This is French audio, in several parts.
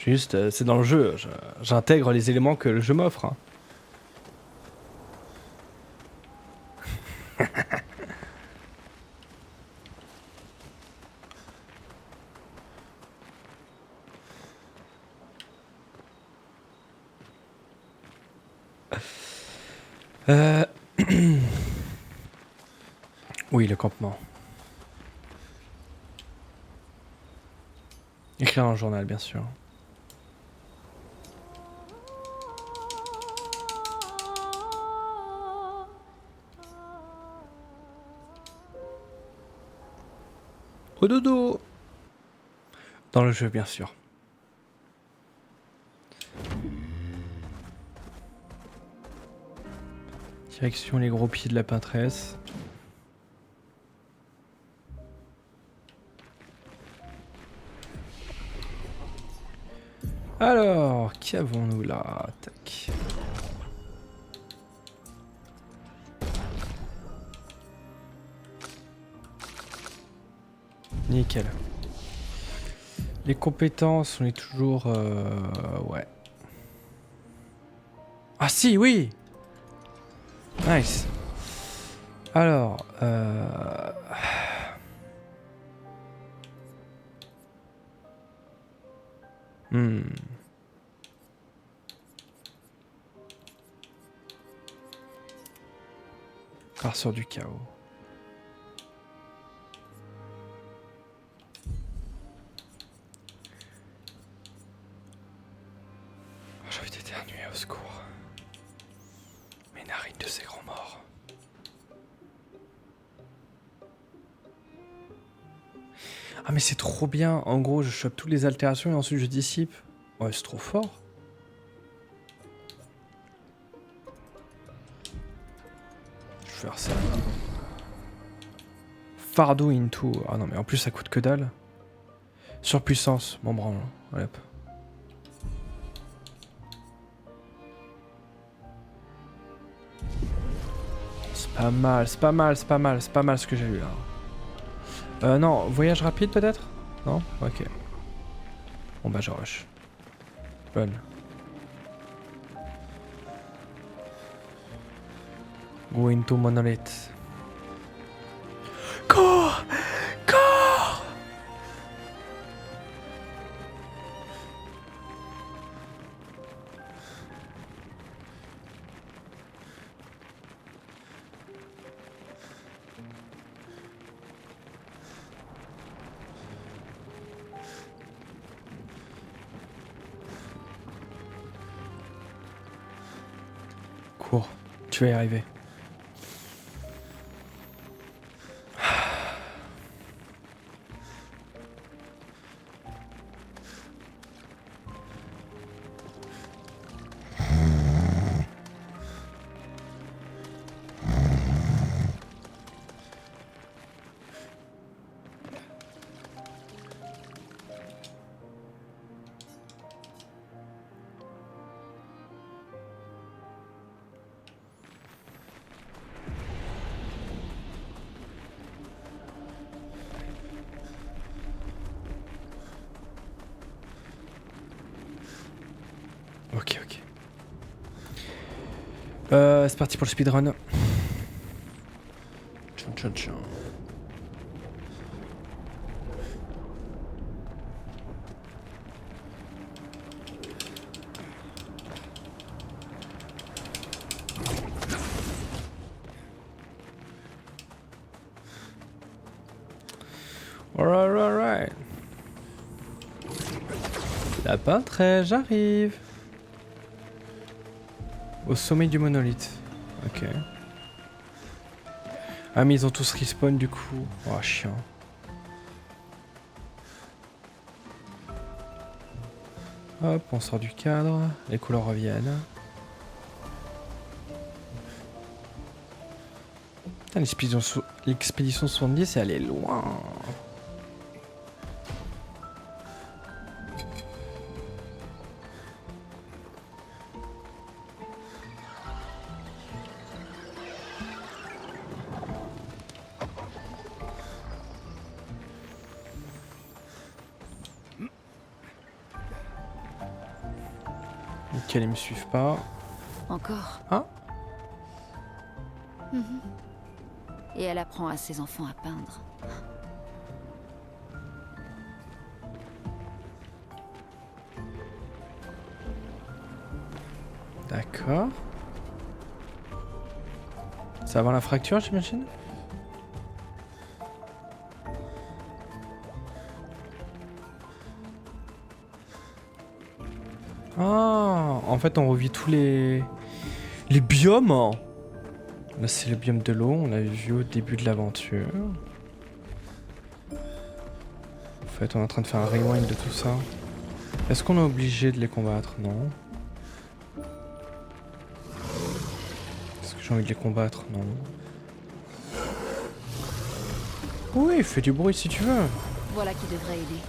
Juste, c'est dans le jeu. J'intègre les éléments que le jeu m'offre. Hein. Euh... oui, le campement. Écrire un journal, bien sûr. Au dodo. Dans le jeu, bien sûr. Direction les gros pieds de la pâtresse. Alors, qu'avons-nous là? Tac. Nickel. Les compétences, on est toujours... ouais. Ah si, oui. Nice. Alors... Part sur du chaos. J'ai envie d'éternuer, au secours. Mes narines de ces grands morts. Ah mais c'est trop bien. En gros, je chope toutes les altérations et ensuite je dissipe. Ouais, c'est trop fort. Je vais faire ça. Fardeau into. Ah non mais en plus ça coûte que dalle. Surpuissance, m'en branle. Allez hop. C'est pas mal, c'est pas mal, c'est pas mal, c'est pas mal ce que j'ai lu là. Non, voyage rapide peut-être? Non? Ok. Bon bah je rush. Run. Go into monolith. Cours! Cours! Cours, tu vas y arriver. Ok, ok. C'est parti pour le speedrun. Tchon, tchon, tchon. Alright. La peintre, j'arrive. Au sommet du monolithe. Ok. Ah mais ils ont tous respawn du coup. Oh chiant. Hop, on sort du cadre. Les couleurs reviennent. Putain, l'expédition 70, elle est loin. Nickel, ils me suivent pas. Encore. Ah. Et elle apprend à ses enfants à peindre. D'accord. Ça va avoir la fracture, j'imagine? Ah, en fait, on revit tous les biomes. Là, c'est le biome de l'eau, on l'avait vu au début de l'aventure. En fait, on est en train de faire un rewind de tout ça. Est-ce qu'on est obligé de les combattre? Non. Est-ce que j'ai envie de les combattre? Non. Oui, fais du bruit si tu veux. Voilà qui devrait aider.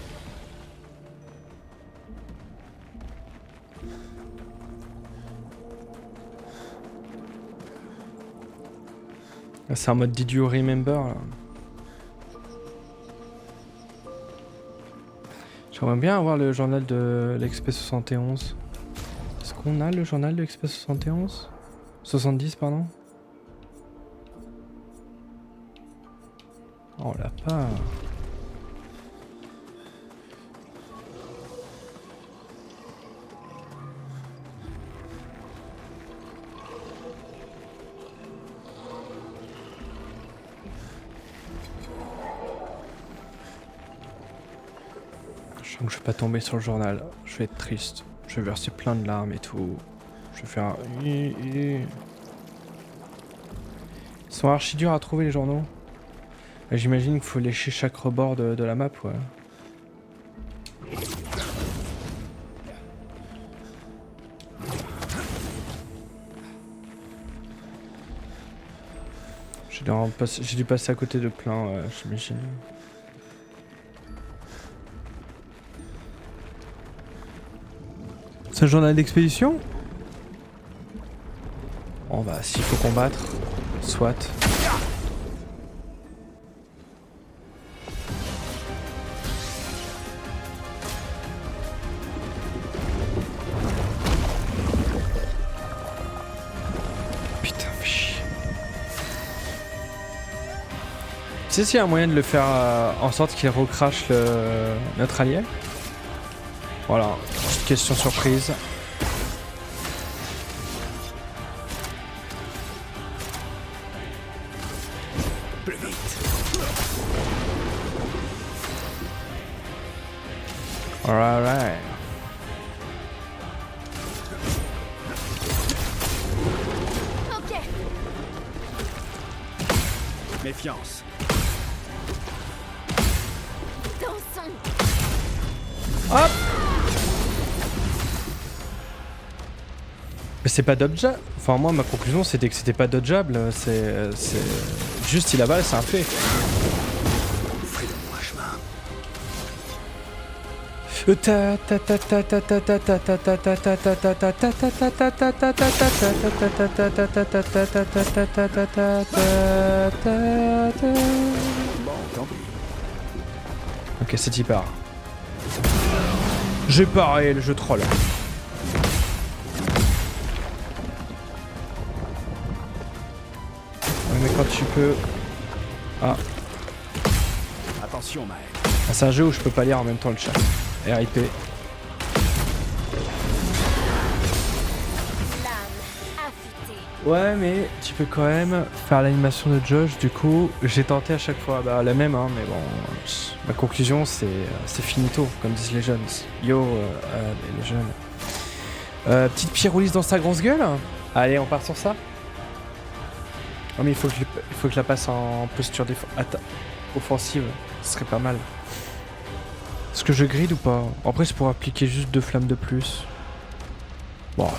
C'est un mode Did you remember là. J'aimerais bien avoir le journal de l'XP71. Est-ce qu'on a le journal de l'XP71? 70 pardon. Oh, on l'a pas. Je sens que je vais pas tomber sur le journal. Je vais être triste. Je vais verser plein de larmes et tout. Je vais faire un... Ils sont archi durs à trouver les journaux. J'imagine qu'il faut lécher chaque rebord de la map, ouais. J'ai dû passer à côté de plein, j'imagine. C'est un journal d'expédition? Bon bah, s'il faut combattre, soit. Putain, fais chier. Tu sais s'il y a un moyen de le faire en sorte qu'il recrache notre allié? Voilà, petite question surprise. Plus vite. Alright. Ok. Méfiance. Dansons. Hop. Mais c'est pas dodgeable. Enfin moi ma conclusion c'était que c'était pas dodgeable. C'est juste il avale, c'est un fait. Fais-le-moi chemin. Bon, tant pis. Ok, c'est y part. J'ai paré, le jeu troll. Ouais, mais quand tu peux... Ah, Attention, Maël. c'est un jeu où je peux pas lire en même temps le chat. RIP. Ouais, mais tu peux quand même faire l'animation de Josh, du coup, j'ai tenté à chaque fois. Bah, la même, hein, mais bon, ma conclusion, c'est finito, comme disent les jeunes. Yo, les jeunes. Petite pyrolyse dans sa grosse gueule. Allez, on part sur ça. Oh, mais il faut que je la passe en posture offensive, ce serait pas mal. Est-ce que je grid ou pas? Après, c'est pour appliquer juste 2 flammes de plus. Bon,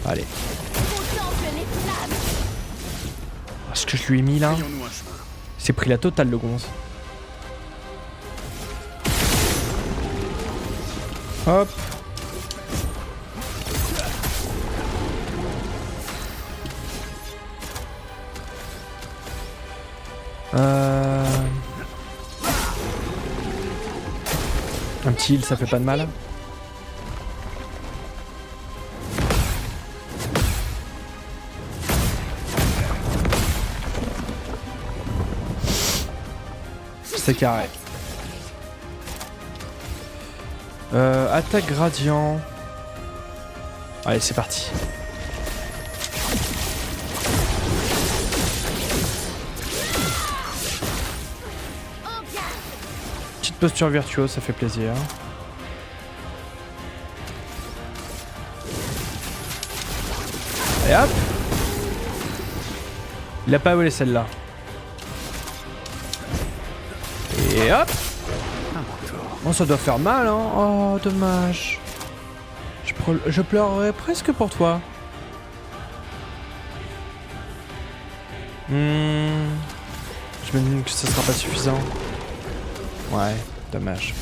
allez. Ce que je lui ai mis là, Ayons-nous un chemin. c'est pris la totale le gonze. Hop. Un petit heal, ça fait pas de mal. C'est carré. Attaque gradient. Allez, c'est parti. Petite posture virtuose, ça fait plaisir. Et hop. Il a pas volé celle-là. Et hop. Oh, ça doit faire mal, hein. Oh, dommage. Je pleurerais presque pour toi. Je me dis que ça sera pas suffisant. Ouais, dommage.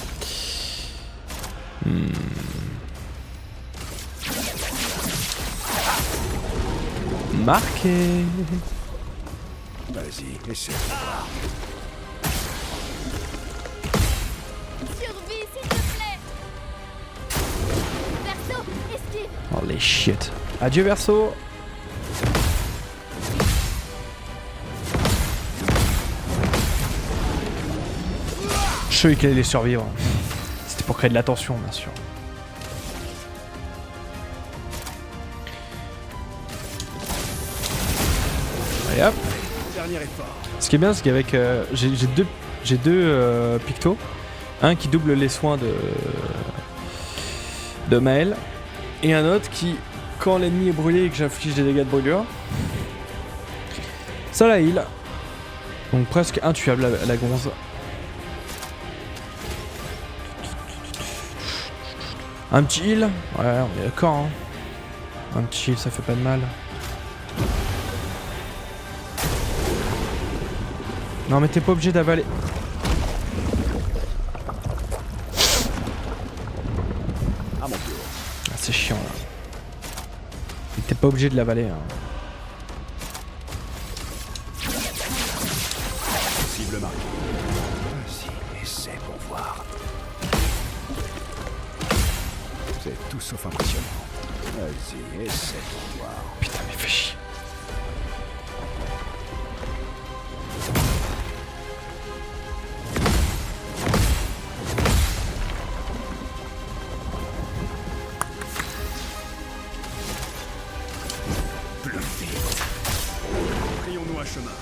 Marqué. Vas-y, essaie. Survie, s'il te plaît. Verso, esquive. Holy shit. Adieu, Verso. Je savais qu'il allait survivre. C'était pour créer de la tension, bien sûr. Allez hop. Dernier effort. Ce qui est bien, c'est qu'avec j'ai deux pictos, un qui double les soins de Maël et un autre qui, quand l'ennemi est brûlé et que j'inflige des dégâts de brûlure, ça la heal. Donc presque intuable la gonze. Un petit heal, ouais, on est d'accord. Hein. Un petit heal, ça fait pas de mal. Non mais t'es pas obligé d'avaler. À mon tour. Ah, c'est chiant là. T'es pas obligé de l'avaler. Hein. Cible marquée. Vas-y, essaie pour voir. Vous êtes tout sauf impressionnant. Vas-y, essaie pour voir. Putain mais fais chier. Plus vite. Frayons-nous un chemin.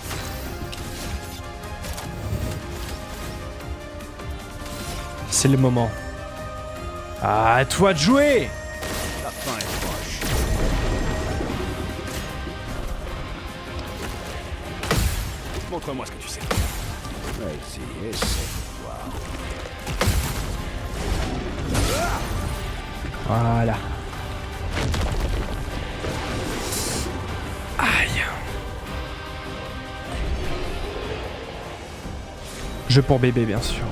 C'est le moment. Ah, à toi de jouer. La fin est proche. Montre-moi ce que tu sais. Vas-y, essaie pour voir. Voilà. Aïe. Jeu pour bébé, bien sûr.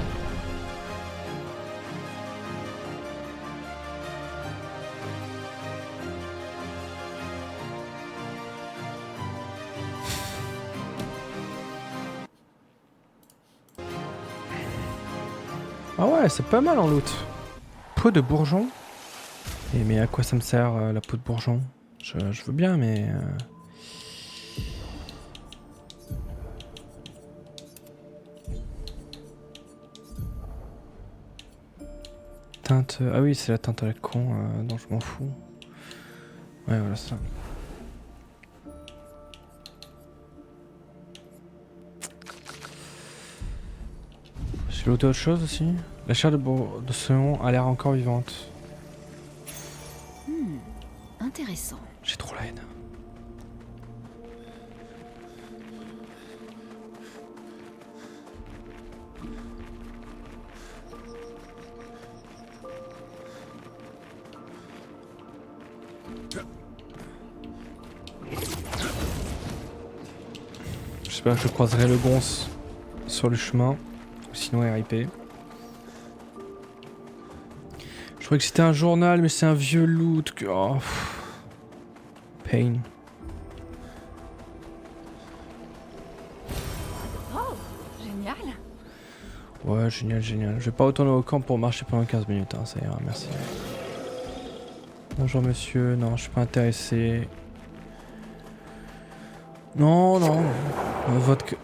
Ah ouais, c'est pas mal en loot. Peau de bourgeon. Et mais à quoi ça me sert la peau de bourgeon? Je veux bien, mais... Teinte... Ah oui, c'est la teinte à la con, dont je m'en fous. Ouais, voilà ça. J'ai looté autre chose aussi. La chair de Saumon a l'air encore vivante. Intéressant. J'ai trop la haine. J'espère que je croiserai le gonce sur le chemin. Sinon RIP. Je croyais que c'était un journal, mais c'est un vieux loot. Oh. Pain. Oh, génial. Ouais, génial, génial. Je vais pas retourner au camp pour marcher pendant 15 minutes, hein, ça ira, merci. Bonjour monsieur, non, je suis pas intéressé. Non, non.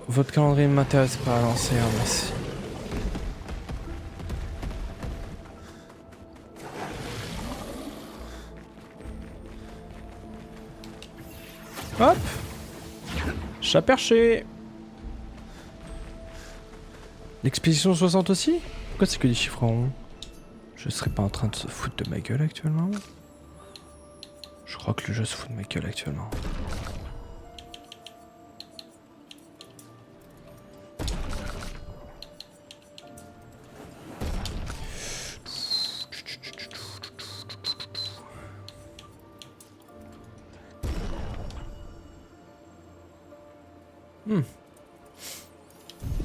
Votre calendrier ne m'intéresse pas, non, c'est merci. Hop. Chat perché. L'expédition 60 aussi? Pourquoi c'est que des chiffres ronds? Je serais pas en train de se foutre de ma gueule actuellement? Je crois que le jeu se fout de ma gueule actuellement.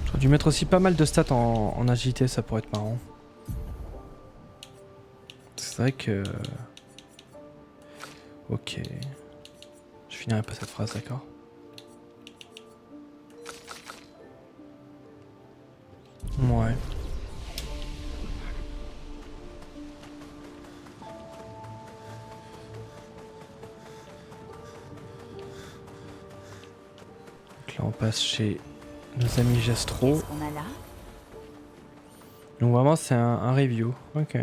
J'aurais dû mettre aussi pas mal de stats en agilité, ça pourrait être marrant. C'est vrai que... Ok. Je finirai pas cette phrase, d'accord? Ouais. Donc là on passe chez nos amis Gestro. Qu'est-ce qu'on a là? Donc vraiment c'est un review. Ok.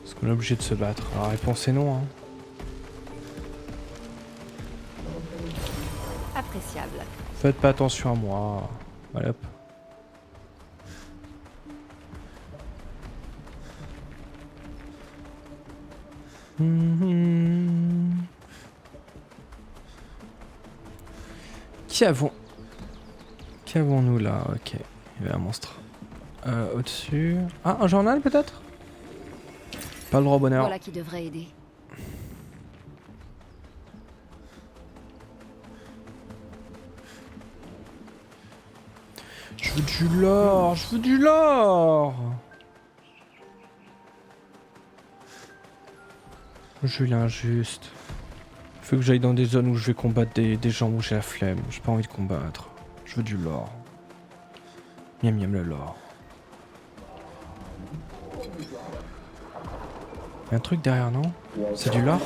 Est-ce qu'on est obligé de se battre? La réponse est non. Hein. Appréciable. Faites pas attention à moi. Allez hop. Qui avons-nous là? Ok. Il y avait un monstre. Au-dessus. Ah, un journal peut-être? Pas le droit au bonheur. Voilà qui devrait aider. Je veux du lore, je veux du lore. Je suis injuste. Faut que j'aille dans des zones où je vais combattre des gens où j'ai la flemme. J'ai pas envie de combattre. Je veux du lore. Miam miam le lore. Y'a un truc derrière, non? C'est du lore?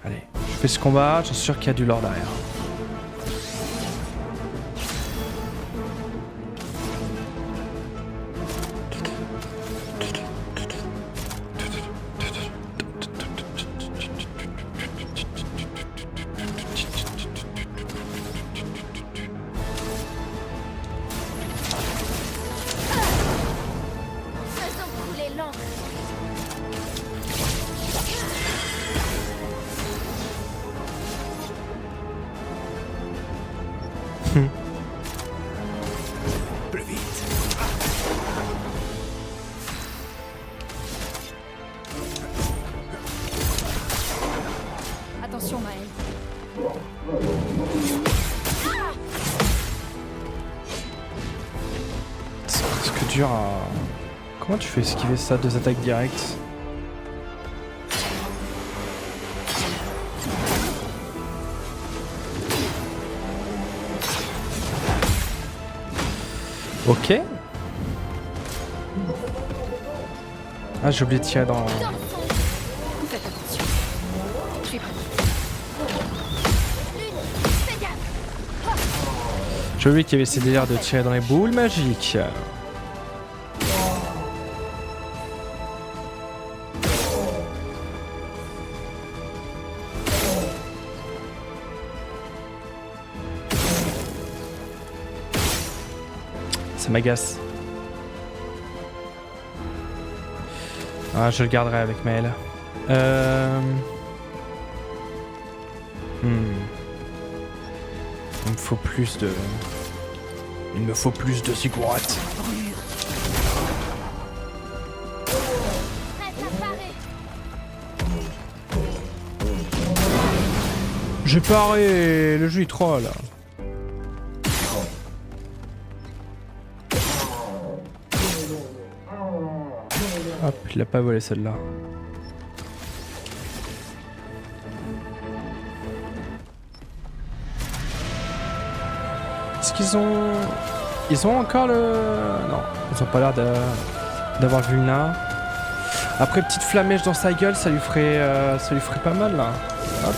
Allez, je fais ce combat, j'en suis sûr qu'il y a du lore derrière. Plus vite. Attention, Maël. C'est presque dur à... Comment tu fais esquiver ça, 2 attaques directes? Ok. Ah, j'ai oublié de tirer dans... Faites attention. Je suis prête. Fais gaffe. J'ai oublié qu'il y avait ces délires de tirer dans les boules magiques. Ça m'agace. Ah, je le garderai avec Maël. Il me faut plus de... Il me faut plus de ziggourats. J'ai paré. Le jeu est troll. Hop, il a pas volé celle-là. Est-ce qu'ils ont... Ils ont encore le... Non, ils ont pas l'air d'avoir vu le nain. Après, petite flamèche dans sa gueule, ça lui ferait pas mal là. Hop.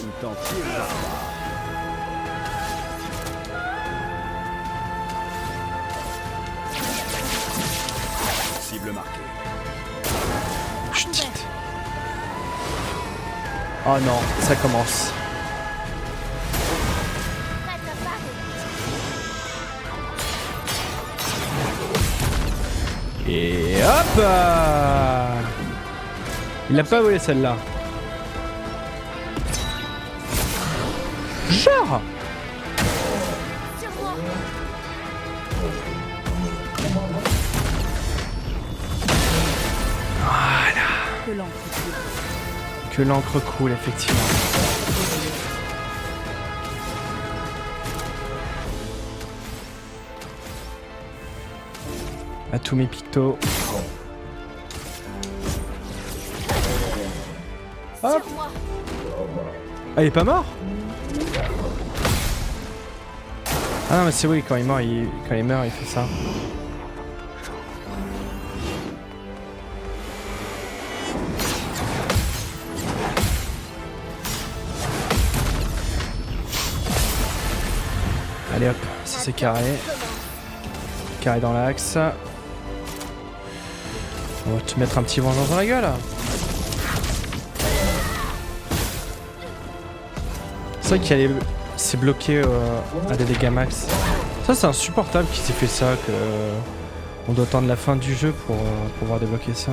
Une tentille, cible marquée. Chut. Oh non, ça commence. Et hop. Il a pas volé celle-là. Genre. Voilà. Que l'encre coule, effectivement. À tous mes pictos. Hop. Ah, il est pas mort? Ah non, mais c'est oui, quand il meurt, il fait ça. Allez hop, ça c'est carré. Carré dans l'axe. On va te mettre un petit vengeance dans la gueule. C'est vrai qu'il allait... C'est bloqué à des dégâts max. Ça c'est insupportable qu'il s'est fait ça, que on doit attendre la fin du jeu pour pouvoir débloquer ça.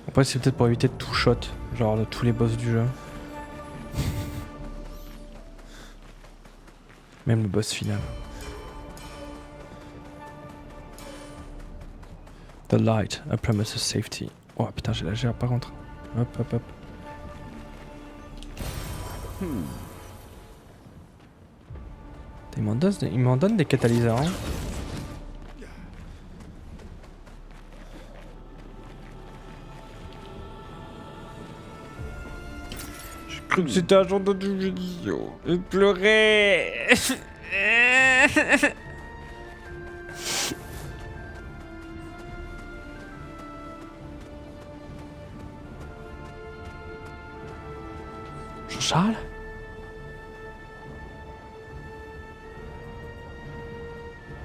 Après c'est peut-être pour éviter de tout shot, genre de tous les boss du jeu. Même le boss final. The light, a promise of safety. Oh putain, j'ai la gère par contre. Hop, hop, hop. Il m'en donne des catalyseurs. Hein. J'ai cru que c'était un genre de jeu vidéo. Je pleurais. Jean-Charles?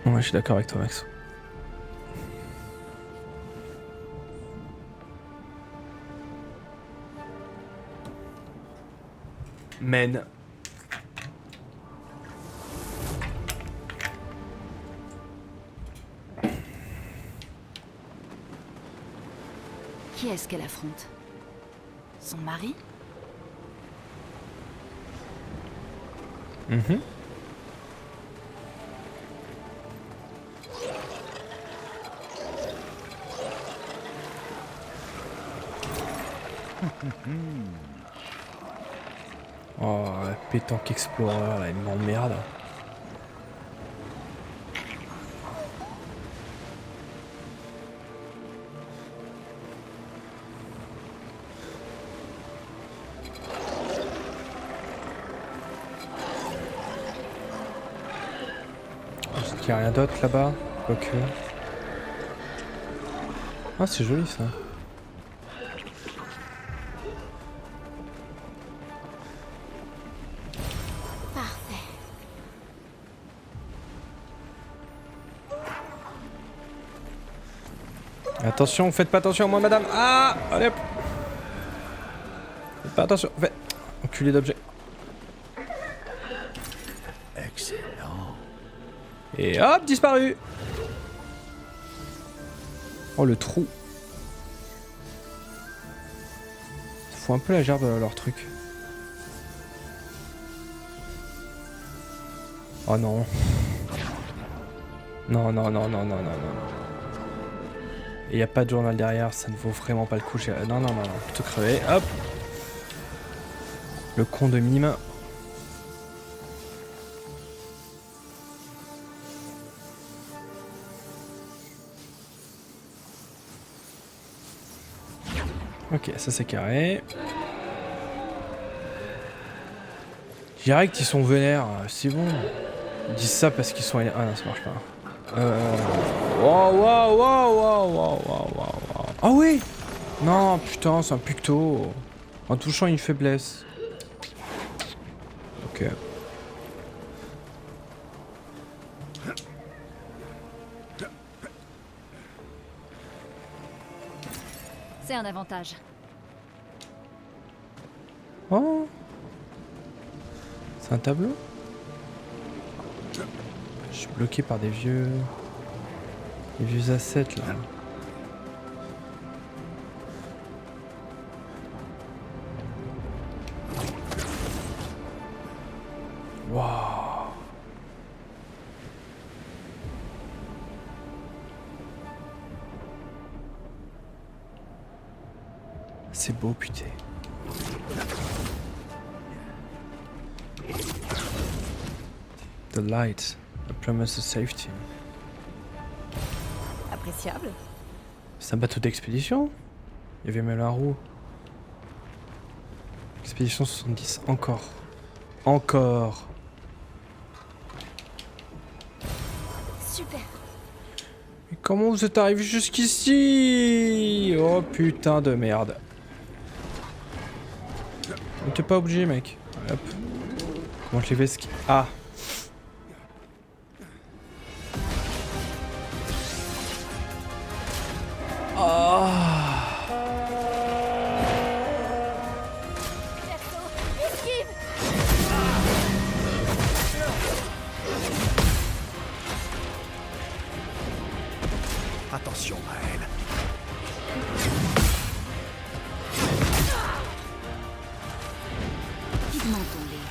Ouais, je suis d'accord avec toi, Max. Men. Qui est-ce qu'elle affronte? Son mari? Mhm. Oh, pétanque explorer, là, il m'emmerde. Est-ce qu'il y a rien d'autre là-bas? Quoique. Ah, c'est joli ça. Attention, faites pas attention à moi, madame. Ah, allez hop. Faites pas attention. Faites. Enculé d'objet. Excellent. Et hop, disparu. Oh, le trou. Ça fout un peu la gerbe leur truc. Oh non. Non, non, non, non, non, non, non. Et y a pas de journal derrière, ça ne vaut vraiment pas le coup. Non, non, non, non, plutôt crever. Hop. Le con de mime. Ok, ça c'est carré. Direct, ils sont vénères, c'est bon. Ils disent ça parce qu'ils sont... Ah non, ça marche pas. Waouh, waouh, waouh, waouh, waouh, waouh, waouh. Ah oui. Non, putain, c'est un pucto. En touchant une faiblesse. Ok. C'est un avantage. Oh. C'est un tableau? Je suis bloqué par des vieux... Des vieux assets là. Waouh. C'est beau, putain. The light, a promise of safety. Appréciable. C'est un bateau d'expédition? Il y avait même la roue. Expédition 70, encore. Encore. Super. Mais comment vous êtes arrivé jusqu'ici? Oh putain de merde. Mais t'es pas obligé, mec. Hop. Comment je les vais ski... Ah. Attention à elle. Vivement ton lait.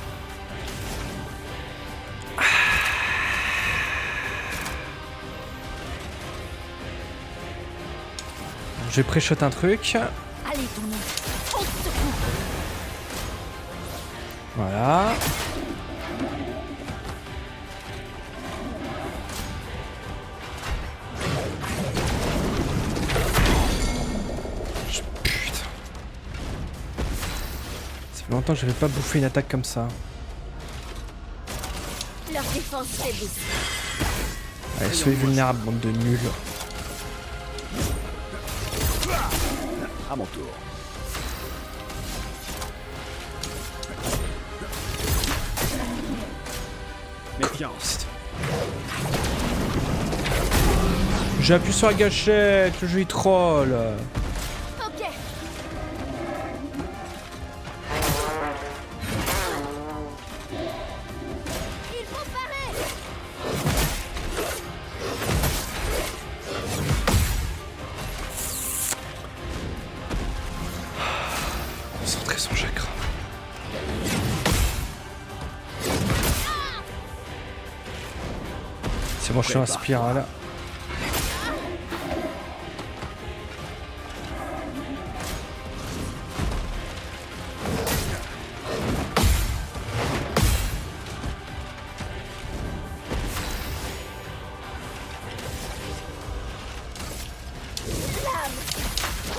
Je pré-shot un truc. Allez, ton nom. On se secoue. Voilà. Putain. Ça fait longtemps que j'avais pas bouffé une attaque comme ça. Leur défense faiblisse. Allez, soyez vulnérables, bande de nuls. À mon tour. Méfiance. J'appuie sur la gâchette, le jeu il troll. Ok. Il faut parer. Concentrer son chakra. C'est bon, je suis en spirale.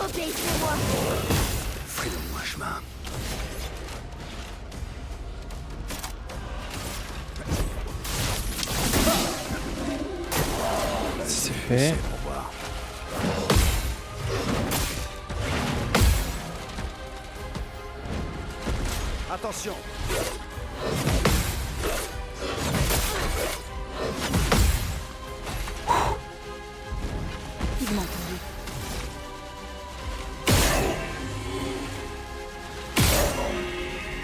Obéissez-moi. Frayons-moi un chemin. C'est fait. Pour voir. Attention. Vivement ton lait.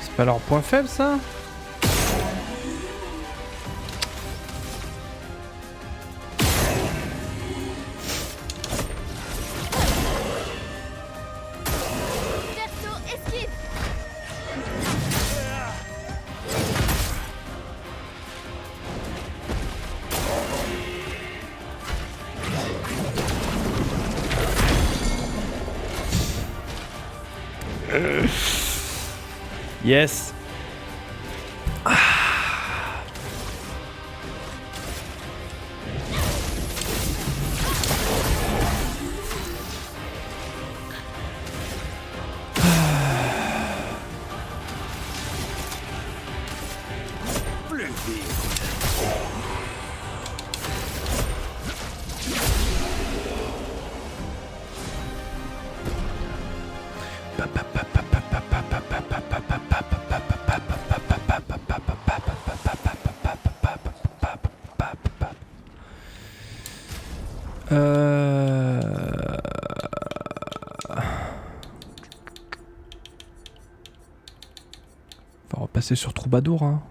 C'est pas leur point faible ça? Verso, esquive. Yes. On va repasser sur Troubadour, hein.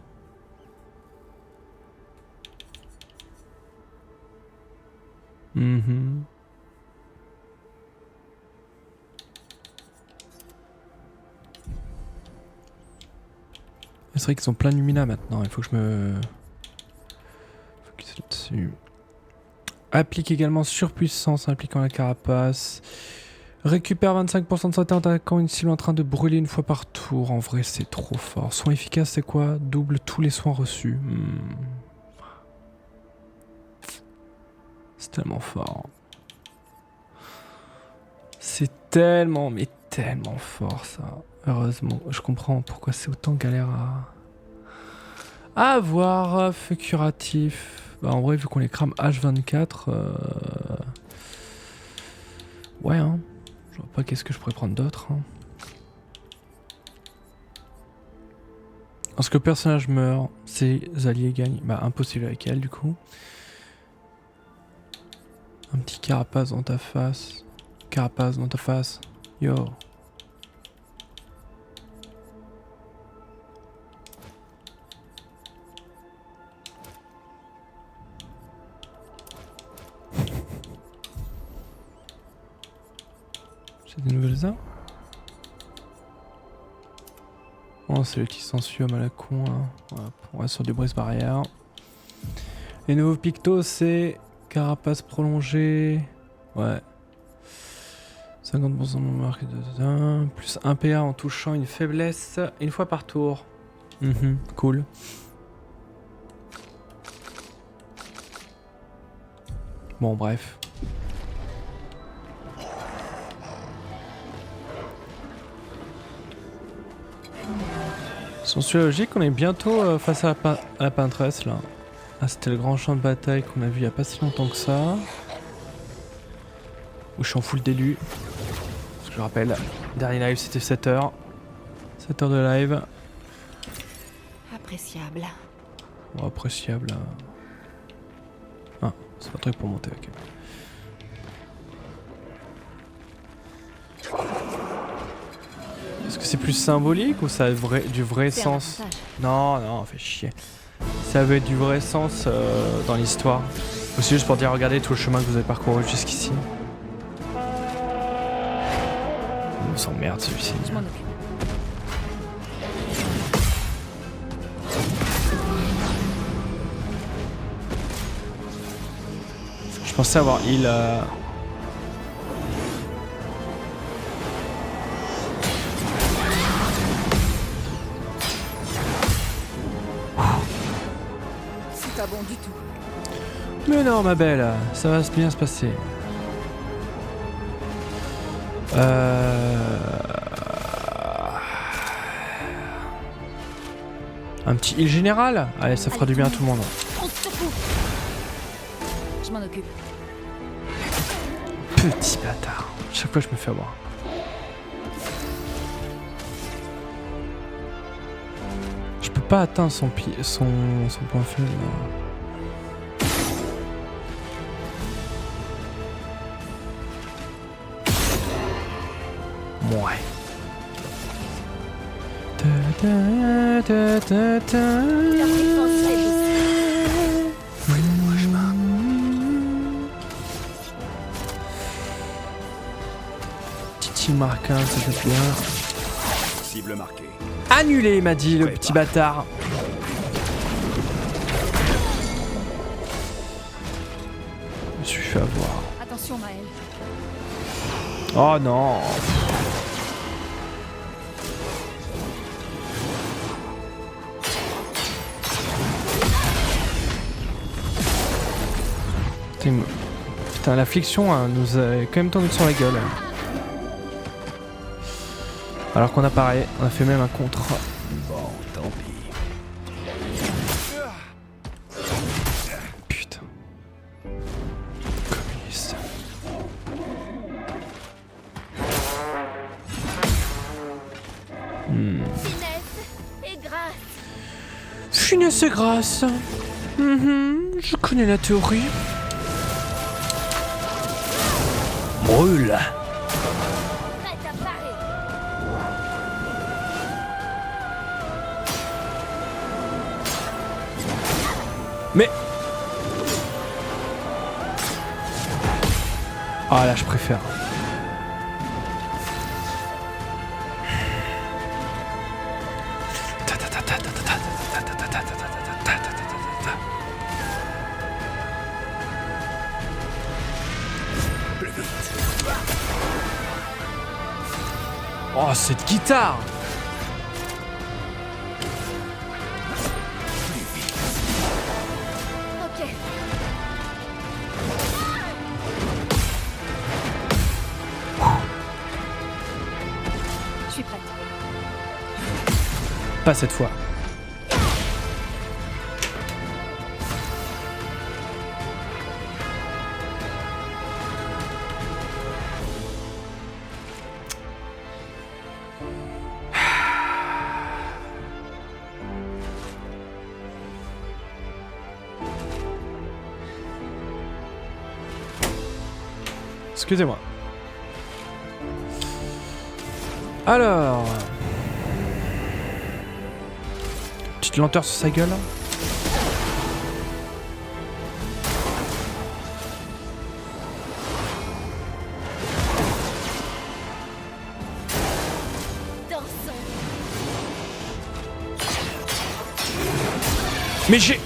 C'est vrai qu'ils ont plein de Lumina maintenant, il faut que je me... focus là-dessus. Applique également surpuissance impliquant la carapace. Récupère 25% de santé en attaquant une cible en train de brûler une fois par tour. En vrai, c'est trop fort. Soin efficace, c'est quoi? Double tous les soins reçus. C'est tellement fort. C'est tellement, mais tellement fort ça. Heureusement, je comprends pourquoi c'est autant galère à avoir. Feu curatif. Bah en vrai, vu qu'on les crame H24, ouais hein. Je vois pas qu'est-ce que je pourrais prendre d'autre. Hein. Lorsque le personnage meurt, ses alliés gagnent. Bah impossible avec elle du coup. Un petit carapace dans ta face. Carapace dans ta face. Yo. J'ai des nouvelles armes. Oh, c'est le petit sensuum à la con. Hein. Voilà, on reste sur du brise-barrière. Les nouveaux pictos, c'est carapace prolongée. Ouais. 50% de marque de plus 1 PA en touchant une faiblesse une fois par tour. Cool. Bon, bref. Sensuologique, on est bientôt face à la peintresse là. Ah, c'était le grand champ de bataille qu'on a vu il y a pas si longtemps que ça. Où je suis en full d'élu. Parce que je rappelle, dernier live c'était 7h. 7h de live. Appréciable. Bon, appréciable. Ah, c'est pas très pour monter, ok. Est-ce que c'est plus symbolique ou ça a du vrai sens? Non, non, fait chier. Ça veut être du vrai sens dans l'histoire. Ou c'est juste pour dire, regardez tout le chemin que vous avez parcouru jusqu'ici. On s'emmerde celui-ci. Je m'en occupe. Je pensais avoir heal. C'est pas bon du tout. Mais non, ma belle, ça va bien se passer. Un petit heal général? Allez, ça fera du bien à tout le monde. On se secoue. Je m'en occupe. Petit bâtard. Chaque fois je me fais avoir. Je peux pas atteindre son point faible. Ouais. Titi Marquin, ça fait bien. Cible marquée. Annulé, il m'a dit le petit bâtard. Je me suis fait avoir. Attention, Maël. Oh non. Putain, l'affliction hein, nous a quand même tombé sur la gueule. Alors qu'on a pareil, on a fait même un contre. Bon, tant pis. et grâce. Finesse et grâce. Je connais la théorie. Brûle. Prête à parer. Mais... Ah là, je préfère. Oh, cette guitare! Ok. Je suis prête. Pas cette fois. Excusez-moi. Alors... Petite lenteur sur sa gueule. Dansons. Mais j'ai...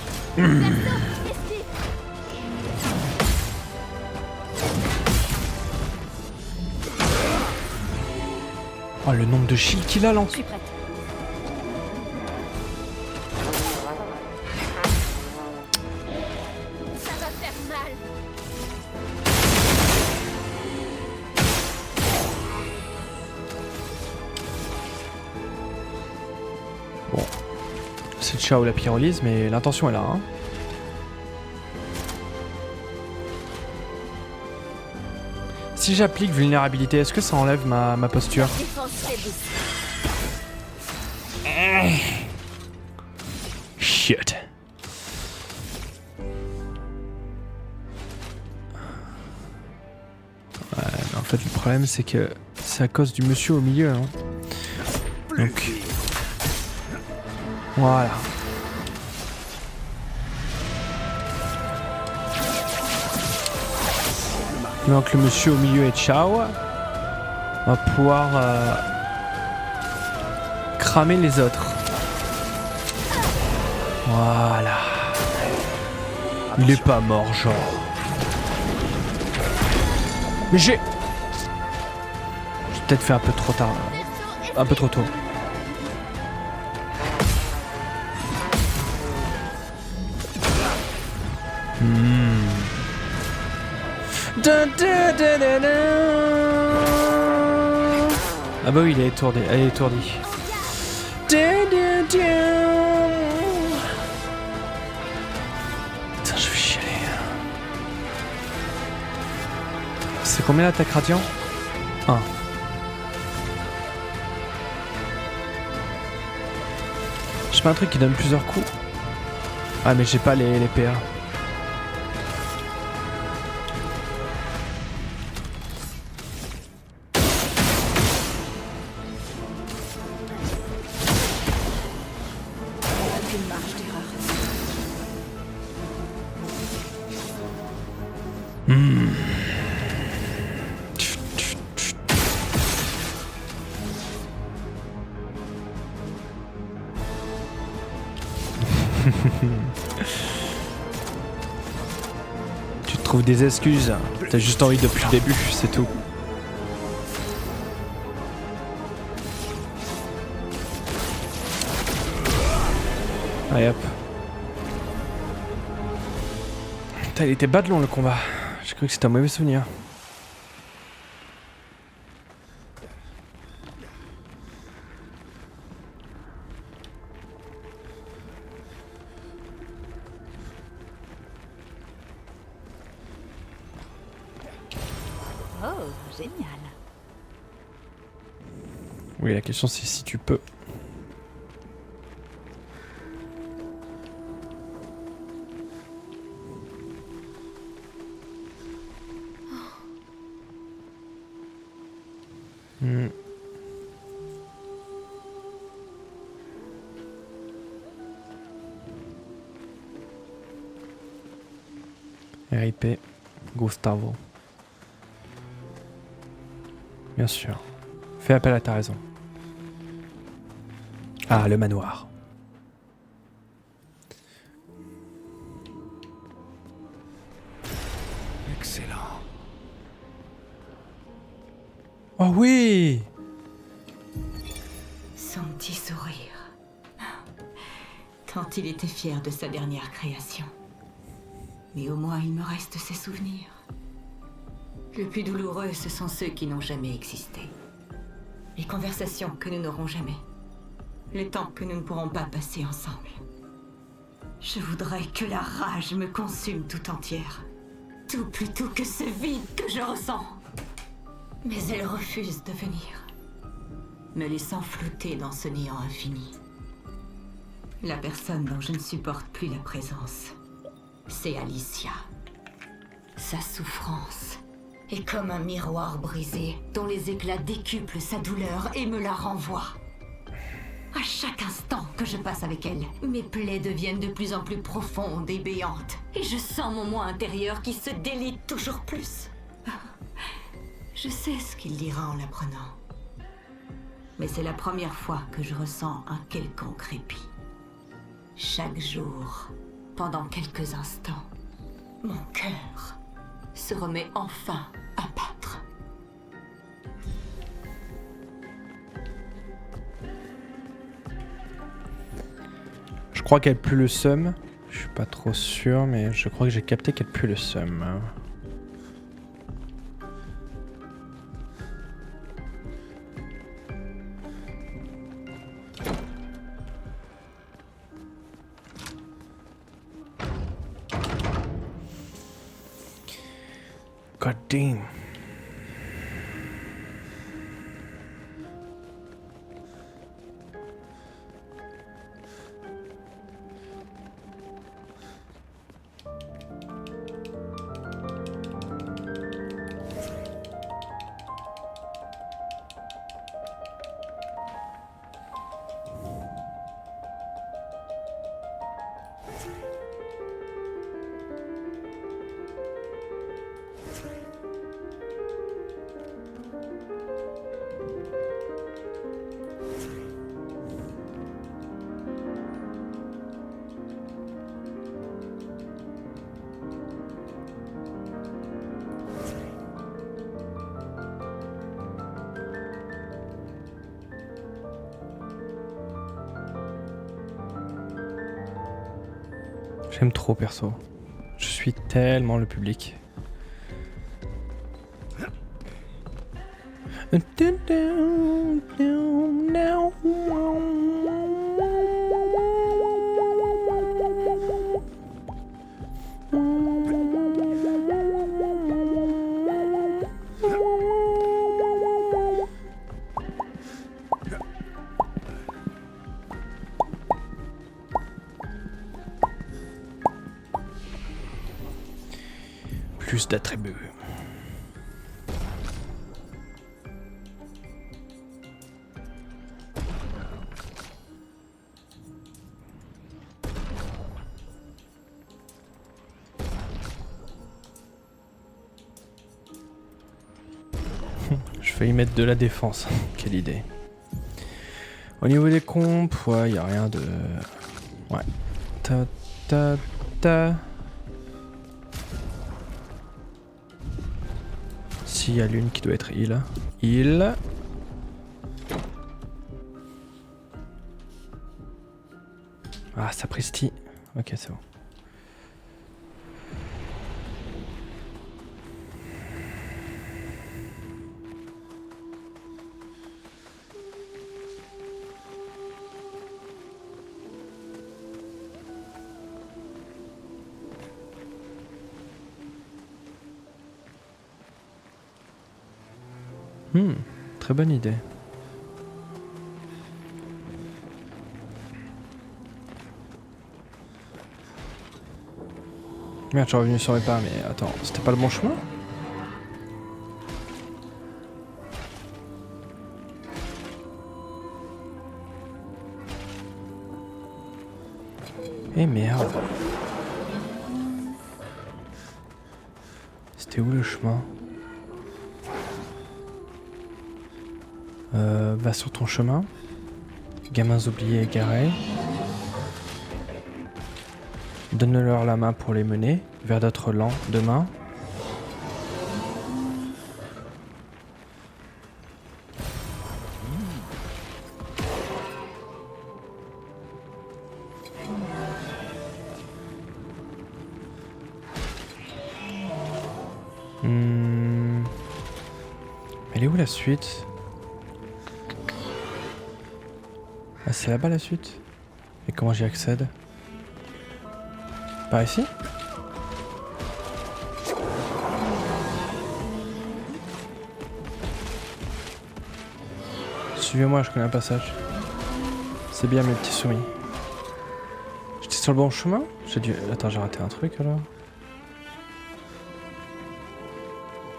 Oh, le nombre de shields qu'il a, Je l'enfant. suis prête. Ça va faire mal. Bon. C'est le chat ou la pyrolyse, mais l'intention est là, hein. Si j'applique vulnérabilité, est-ce que ça enlève ma posture? Défense faiblisse. Shit. Ouais, mais en fait, le problème, c'est que c'est à cause du monsieur au milieu, hein. Donc... Voilà. Donc le monsieur au milieu est ciao. On va pouvoir cramer les autres. Voilà. Il est pas mort, genre. Mais j'ai peut-être fait un peu trop tard. Un peu trop tôt. Ah bah oui, il est étourdi. Elle est étourdie. Putain, je vais chialer. C'est combien l'attaque radiant? 1. Je fais un truc qui donne plusieurs coups. Ah mais j'ai pas les PA. Aucune marge d'erreur. Tu te trouves des excuses. T'as juste envie depuis le début, c'est tout. Allez hop. Putain, il était bas de long le combat. J'ai cru que c'était un mauvais souvenir. Oh, génial. Oui, la question c'est si tu peux. RIP Gustavo. Bien sûr. Fais appel à ta raison. Ah, le manoir. Excellent. Oh oui! Son petit sourire. Tant il était fier de sa dernière création. Mais au moins il me reste ses souvenirs. Le plus douloureux, ce sont ceux qui n'ont jamais existé. Les conversations que nous n'aurons jamais. Le temps que nous ne pourrons pas passer ensemble. Je voudrais que la rage me consume tout entière. Tout plutôt que ce vide que je ressens. Mais elle refuse de venir, me laissant flotter dans ce néant infini. La personne dont je ne supporte plus la présence, c'est Alicia. Sa souffrance est comme un miroir brisé dont les éclats décuplent sa douleur et me la renvoient. À chaque instant que je passe avec elle, mes plaies deviennent de plus en plus profondes et béantes, et je sens mon moi intérieur qui se délite toujours plus. Je sais ce qu'il dira en l'apprenant. Mais c'est la première fois que je ressens un quelconque répit. Chaque jour, pendant quelques instants, mon cœur se remet enfin à battre. Je crois qu'elle pue le seum. Je suis pas trop sûr, mais je crois que j'ai capté qu'elle pue le seum. God damn. J'aime trop perso. Je suis tellement le public. Plus d'attributs. Je vais y mettre de la défense. Quelle idée. Au niveau des comptes, ouais, y a rien de... Ouais. Ta ta ta. Si, y a l'une qui doit être heal. Heal. Ah, sapristi. Ok, c'est bon. Très bonne idée. Merde, je suis revenu sur mes pas, mais attends, c'était pas le bon chemin? Eh merde. C'était où le chemin? Va sur ton chemin. Gamins oubliés égarés. Donne-leur la main pour les mener vers d'autres lendemains. Elle est où la suite? Ah, c'est là-bas la suite? Et comment j'y accède? Par ici? Suivez-moi, je connais un passage. C'est bien mes petits soumis. J'étais sur le bon chemin? J'ai dû... Attends, j'ai raté un truc alors.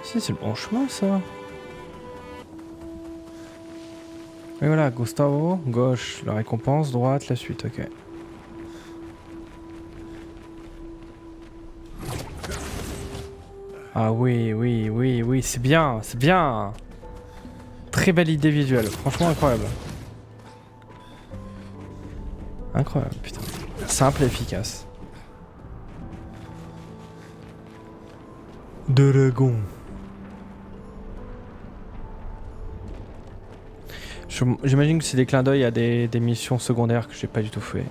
Si, c'est le bon chemin ça. Et voilà, Gustavo, gauche, la récompense, droite, la suite, ok. Ah oui, oui, oui, oui, c'est bien, c'est bien. Très belle idée visuelle, franchement incroyable. Incroyable, putain. Simple et efficace. Dragon. J'imagine que c'est des clins d'œil à des missions secondaires que j'ai pas du tout fait.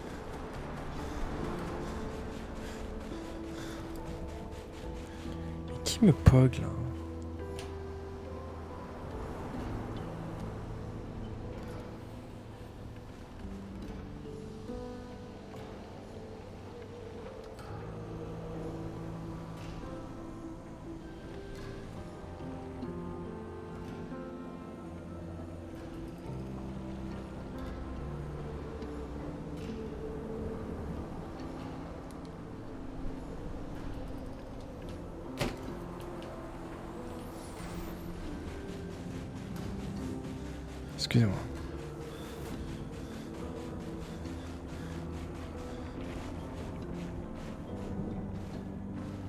Qui me pogue là? Excusez-moi.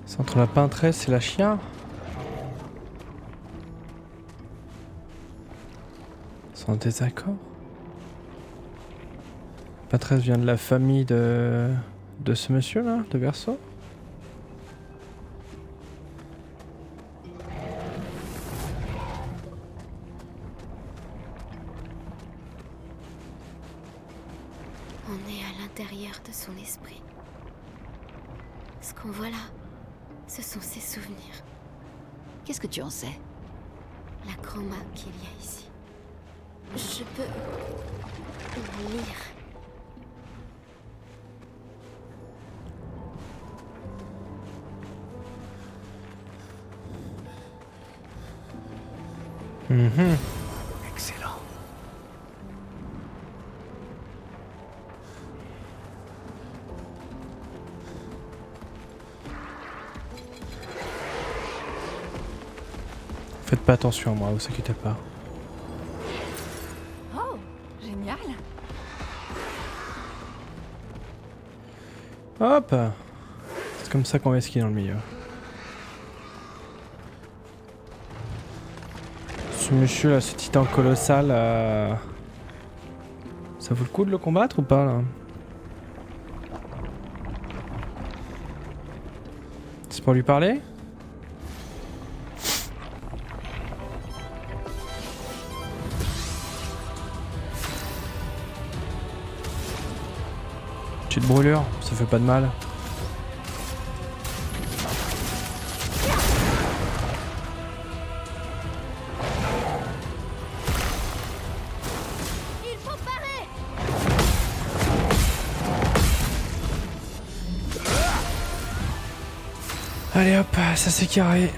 C'est entre la peintresse et la chien? Ils sont en désaccord? La peintresse vient de la famille de ce monsieur là, de Verso? On est à l'intérieur de son esprit. Ce qu'on voit là, ce sont ses souvenirs. Qu'est-ce que tu en sais? La chroma qu'il y a ici. Je peux la lire. Excellent. Faites pas attention à moi, vous inquiétez pas. Oh, génial. Hop! C'est comme ça qu'on va skier dans le milieu. Ce monsieur là, ce titan colossal, ça vaut le coup de le combattre ou pas là? C'est pour lui parler? Petite brûlure, ça fait pas de mal. Allez hop, ça c'est carré.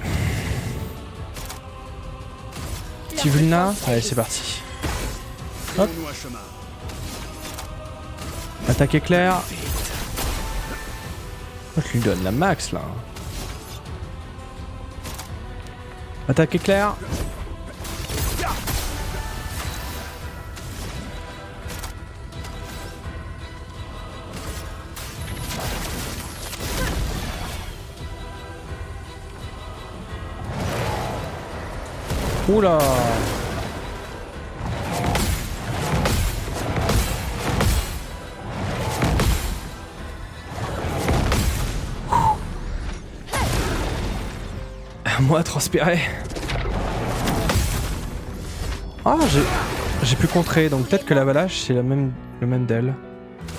Petit Vulna, allez c'est parti. Hop. Donnons-nous un chemin. Attaque éclair. Oh, je lui donne la max là. Attaque éclair. Oula. Moi transpirer. Ah j'ai pu contrer, donc peut-être que la valage c'est le même d'elle.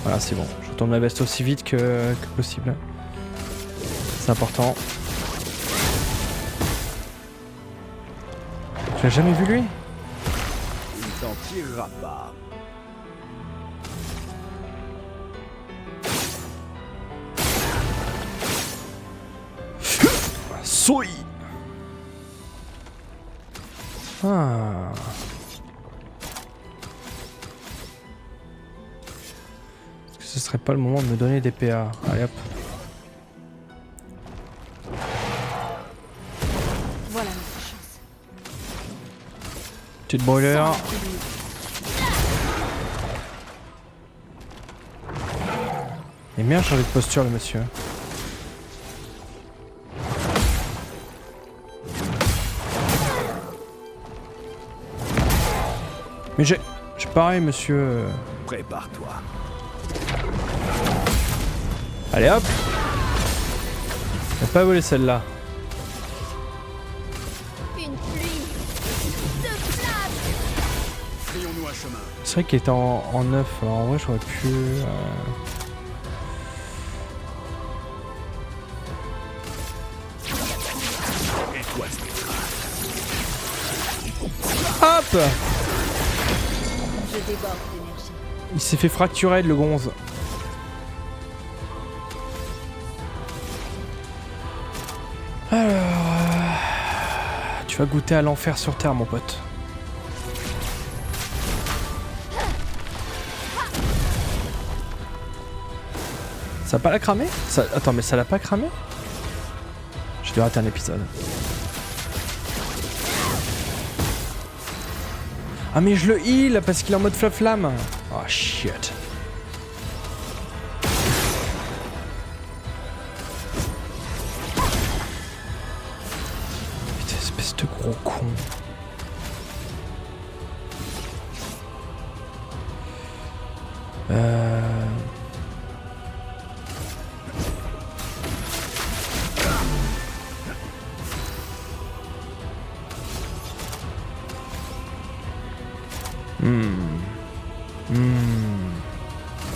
Voilà, c'est bon. Je retourne ma veste aussi vite que possible. C'est important. Tu l'as jamais vu lui? Il t'en tirera pas. Soy. Ah. Est-ce que ce serait pas le moment de me donner des PA? Allez hop. Voilà notre chance. Petite boiler. Il a bien changé de posture le monsieur. Mais j'ai pareil monsieur. Prépare-toi. Allez hop. On va pas voler celle-là. Une pluie de flammes. Frayons-nous un chemin. C'est vrai qu'il était en neuf, alors en vrai j'aurais pu... Et toi, Hop. Je déborde d'énergie. Il s'est fait fracturer le gonze. Alors... tu vas goûter à l'enfer sur Terre mon pote. Ça a pas la cramé ça... Attends, mais ça l'a pas cramé? J'ai dû rater un épisode. Ah mais je le heal parce qu'il est en mode flamme. Oh shit. Putain, espèce de gros con.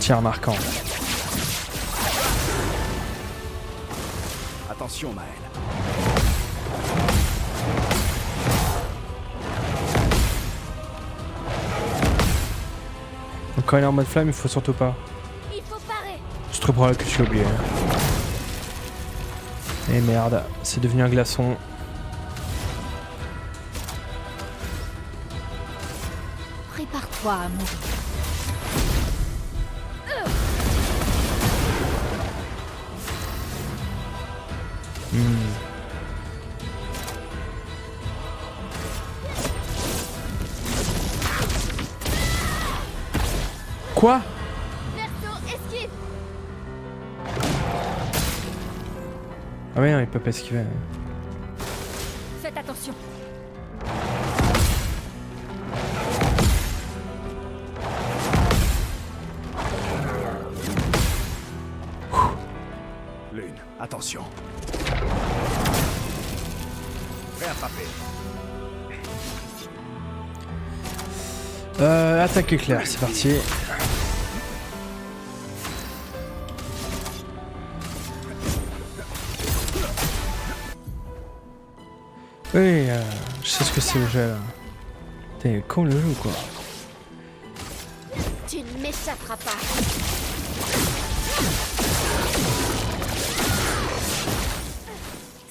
Tir marquant. Attention, Maël. Donc quand il est en mode flamme, il faut surtout pas. Il faut parer. C'est trop probable que tu l'as oublié. Et merde, c'est devenu un glaçon. Prépare-toi à mourir. Quoi? Verso, esquive. Ah ouais, non, il peut pas esquiver. Faites attention. Lune, attention. Prêt à frapper. Attaque éclair, c'est parti. Oui, je sais ce que c'est le jeu là. T'es con le jeu quoi. Tu ne m'échapperas pas.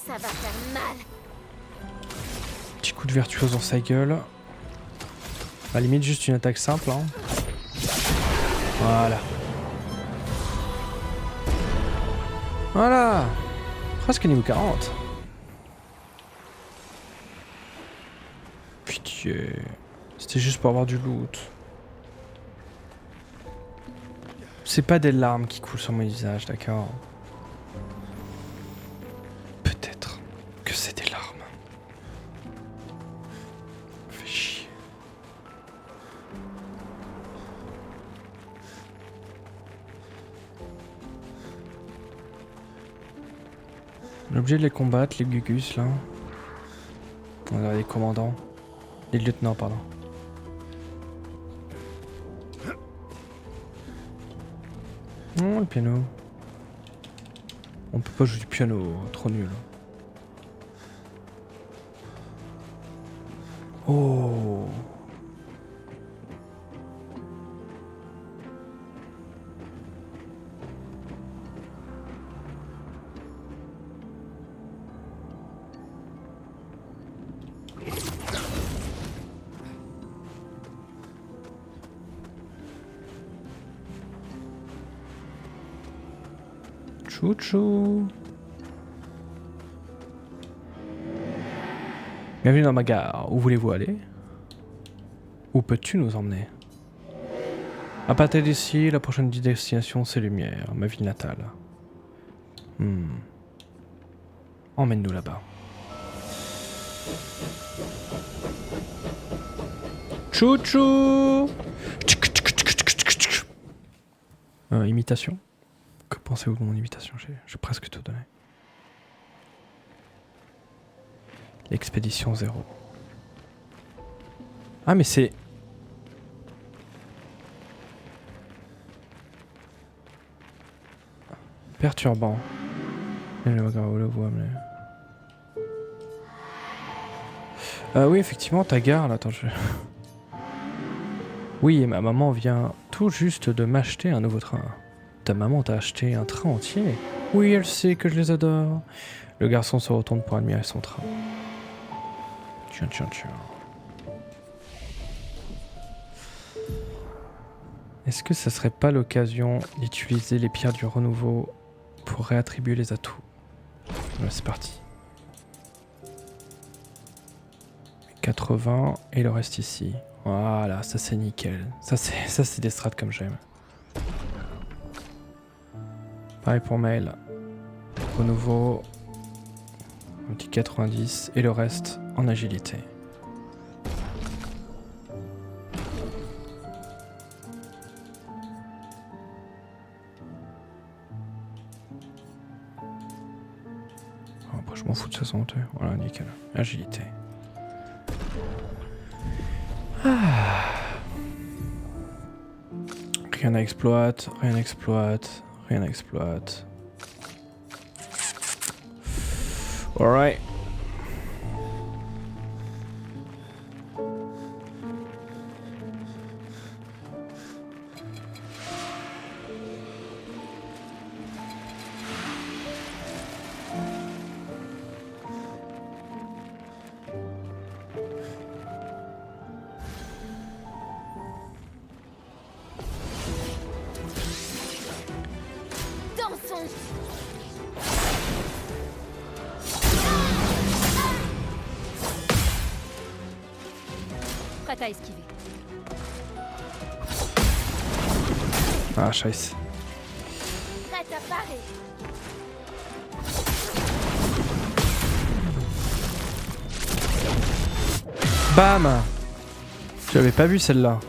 Ça va faire mal. Petit coup de virtuose dans sa gueule. À la limite juste une attaque simple hein. Voilà. Voilà. Presque niveau 40. Pitié. C'était juste pour avoir du loot. C'est pas des larmes qui coulent sur mon visage, d'accord? Peut-être que c'est des larmes. On est obligé de les combattre, les Gugus là. On a les commandants. Les lieutenants, pardon. Oh, le piano. On peut pas jouer du piano, trop nul. Oh. Chouchou. Bienvenue dans ma gare. Où voulez-vous aller? Où peux-tu nous emmener? À partir d'ici, la prochaine destination c'est Lumière, ma ville natale. Emmène-nous là-bas. Chouchou. Imitation? Que pensez-vous de mon imitation? J'ai presque tout donné. Expédition 0. Ah mais c'est... Perturbant. Oui effectivement ta gare là, attends je... Oui et ma maman vient tout juste de m'acheter un nouveau train. Ta maman t'a acheté un train entier? Oui elle sait que je les adore. Le garçon se retourne pour admirer son train. Tiens. Est-ce que ça serait pas l'occasion d'utiliser les pierres du renouveau pour réattribuer les atouts? Ouais, c'est parti. 80 et le reste ici. Voilà, ça c'est nickel. Ça c'est des strats comme j'aime. Pareil pour mail. Renouveau. Un petit 90 et le reste en agilité. Après je m'en fous de 60. Voilà, nickel. Agilité. Rien n'exploite, rien n'exploite, rien n'exploite. Alright. Dansons. Prête à esquiver. Ah, scheiße. Prête à parer. Bam! J'avais pas vu celle-là.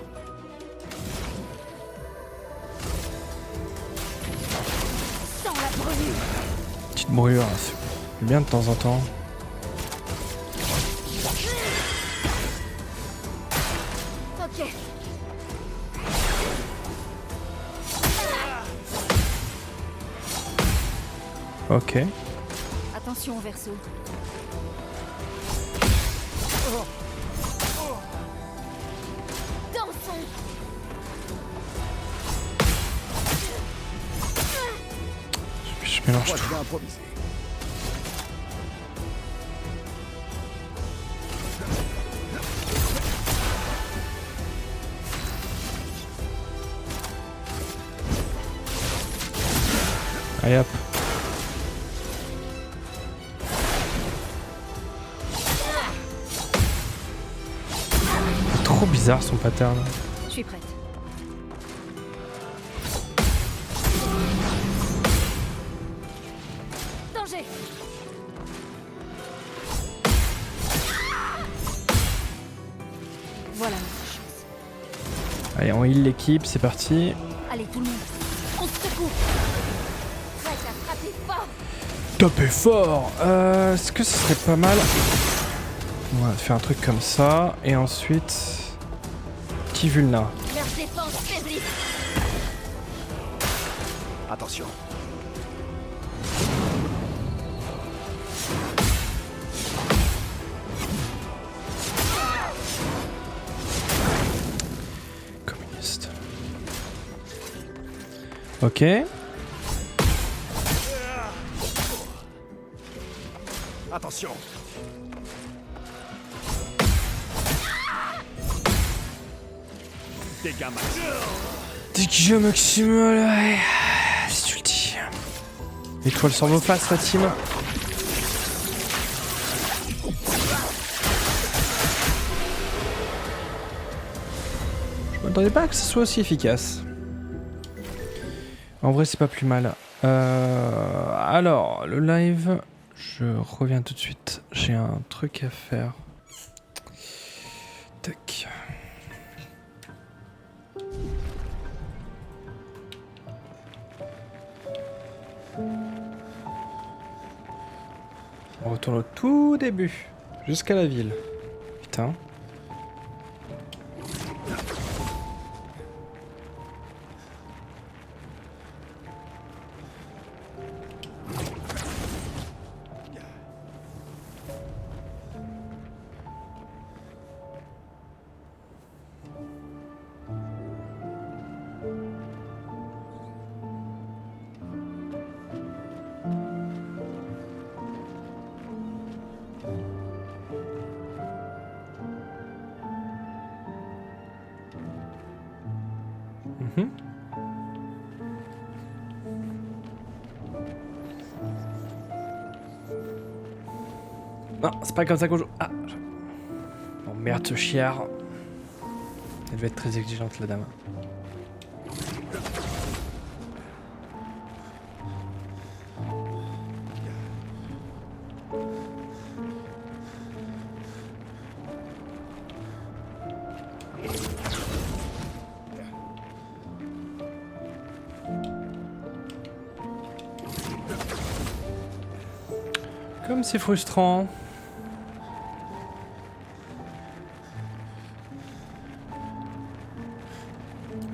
Sans la brûlure. Petite brûlure, c'est bien de temps en temps. Ok. Ok. Attention au verso. Dansons. Je mélange Moi, tout. je vais improviser. Allez hop. C'est trop bizarre son pattern. Je suis prête. Danger. Voilà notre chance. Allez, on heal l'équipe, c'est parti. Allez tout le monde. On se secoue. Prête à frapper. Taper fort. Est-ce que ce serait pas mal? On va faire un truc comme ça. Et ensuite... Petit vulna. Leur défense faiblit. Attention. Communiste. Ok. Attention. Dégâts max. Dégâts maximal, ouais. Si tu le dis. Étoile sur vos faces, la team. Je m'attendais pas que ce soit aussi efficace. En vrai, c'est pas plus mal. Alors, le live, je reviens tout de suite. J'ai un truc à faire. Tac. On retourne au tout début, jusqu'à la ville. Putain. Non, c'est pas comme ça qu'on joue. Ah. Oh merde, ce chiard. Elle devait être très exigeante, la dame. Comme c'est frustrant.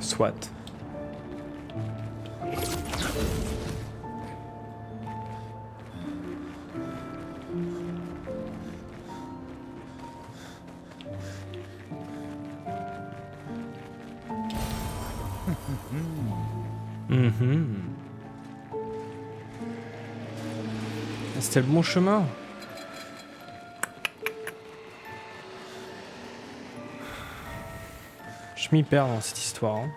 Soit. C'était le bon chemin. Je m'y perds dans cette histoire. Hein.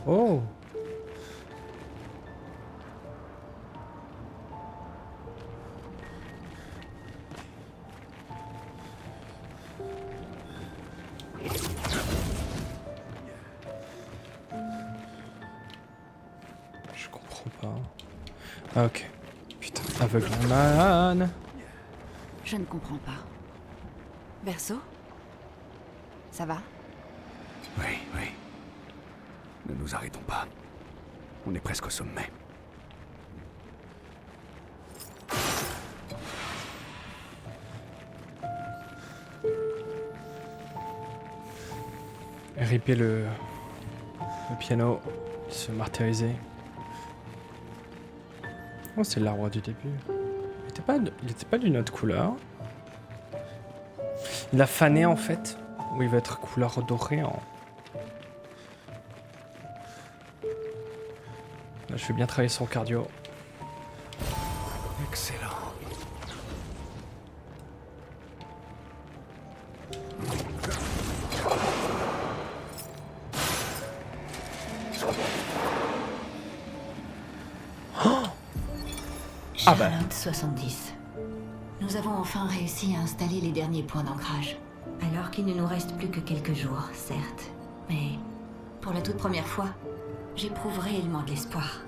Oh! Je comprends pas. Ah, ok. Putain, aveugle man. Je ne comprends pas. Berceau? Ça va? Oui, oui. Ne nous arrêtons pas. On est presque au sommet. Ripper le piano, se martyriser. Oh, c'est l'arbre du début. Il était pas d'une autre couleur. Il a fané en fait. Ou il va être couleur dorée en... Là, je vais bien travailler son cardio. Excellent. Ah bah. Charlotte 70. Nous avons enfin réussi à installer les derniers points d'ancrage. Alors qu'il ne nous reste plus que quelques jours, certes. Mais pour la toute première fois, j'éprouve réellement de l'espoir.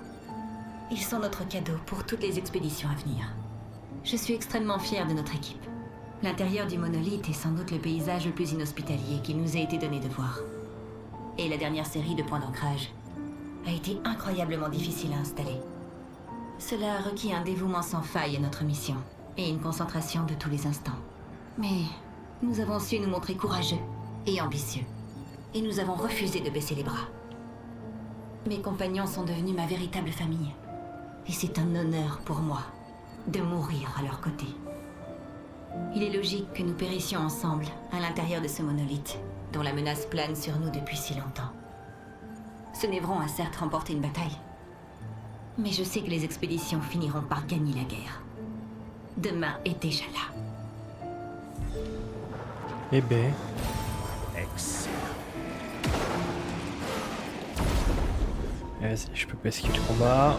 Ils sont notre cadeau pour toutes les expéditions à venir. Je suis extrêmement fière de notre équipe. L'intérieur du monolithe est sans doute le paysage le plus inhospitalier qu'il nous ait été donné de voir. Et la dernière série de points d'ancrage a été incroyablement difficile à installer. Cela a requis un dévouement sans faille à notre mission, et une concentration de tous les instants. Mais nous avons su nous montrer courageux et ambitieux, et nous avons refusé de baisser les bras. Mes compagnons sont devenus ma véritable famille, et c'est un honneur pour moi de mourir à leur côté. Il est logique que nous périssions ensemble à l'intérieur de ce monolithe, dont la menace plane sur nous depuis si longtemps. Ce Névron a certes remporté une bataille, mais je sais que les expéditions finiront par gagner la guerre. Demain est déjà là. Eh ben... Excellent. Vas-y, je peux pas esquiver le combat.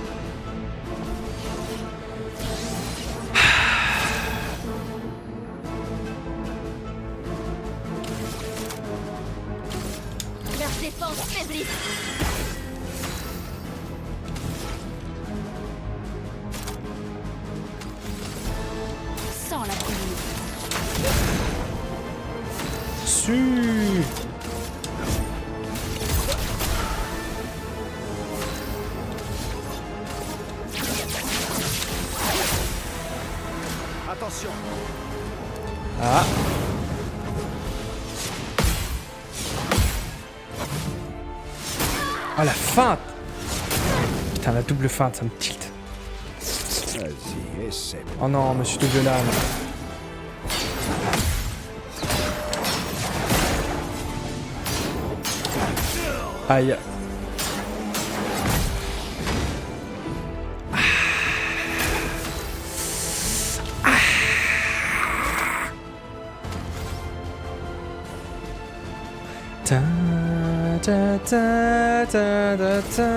Leur défense faiblit. Sans la brûlure. Su. Attention. Ah. Oh la feinte. Putain, la double feinte, ça me tilt. Vas-y, essaie. Oh non, monsieur de Viola. Aïe. Ta ta ta ta ta ta.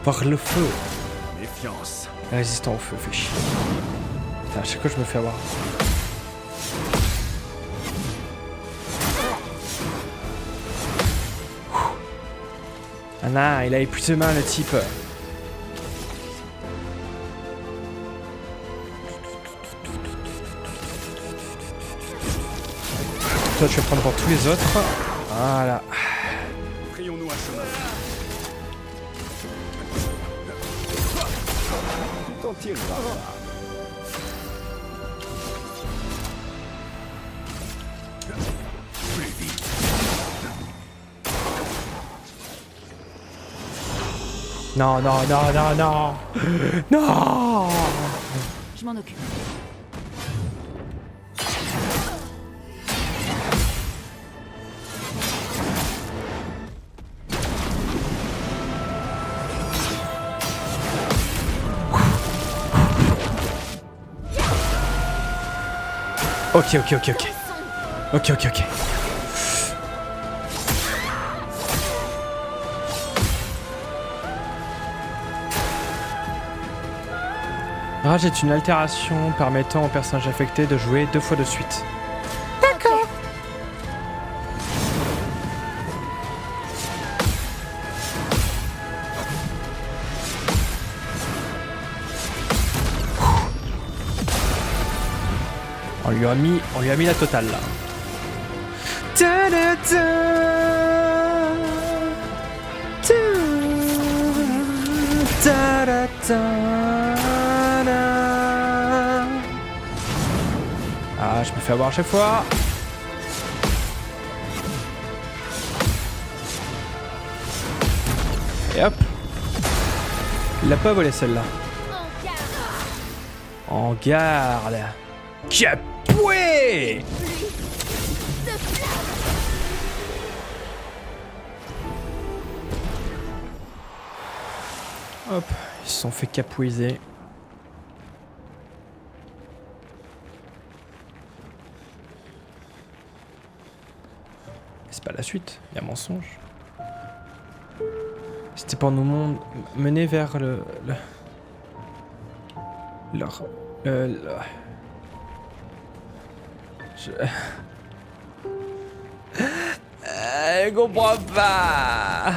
Par le feu. Méfiance. Résistant au feu, fait chier. Putain, à chaque fois je me fais avoir. Ah non, il a épuisé main le type. Toi tu vas prendre pour tous les autres. Voilà. Prions-nous un chemin. Tu t'en tireras. Plus vite. Non, non, non, non, non. Non. Je m'en occupe. Ok, ok, ok, ok. Ok, ok, ok. Rage est une altération permettant au personnage affecté de jouer 2 fois de suite. D'accord. On lui a mis la totale là. Ta -da -da, ta -da -da, -da. Ah, je me fais avoir à chaque fois. Et hop. Il l'a pas volé celle-là. En garde. Capoué. Hop, ils se sont fait capouiser. C'est pas la suite, il y a mensonge. C'était pour nous mener vers Je comprends pas.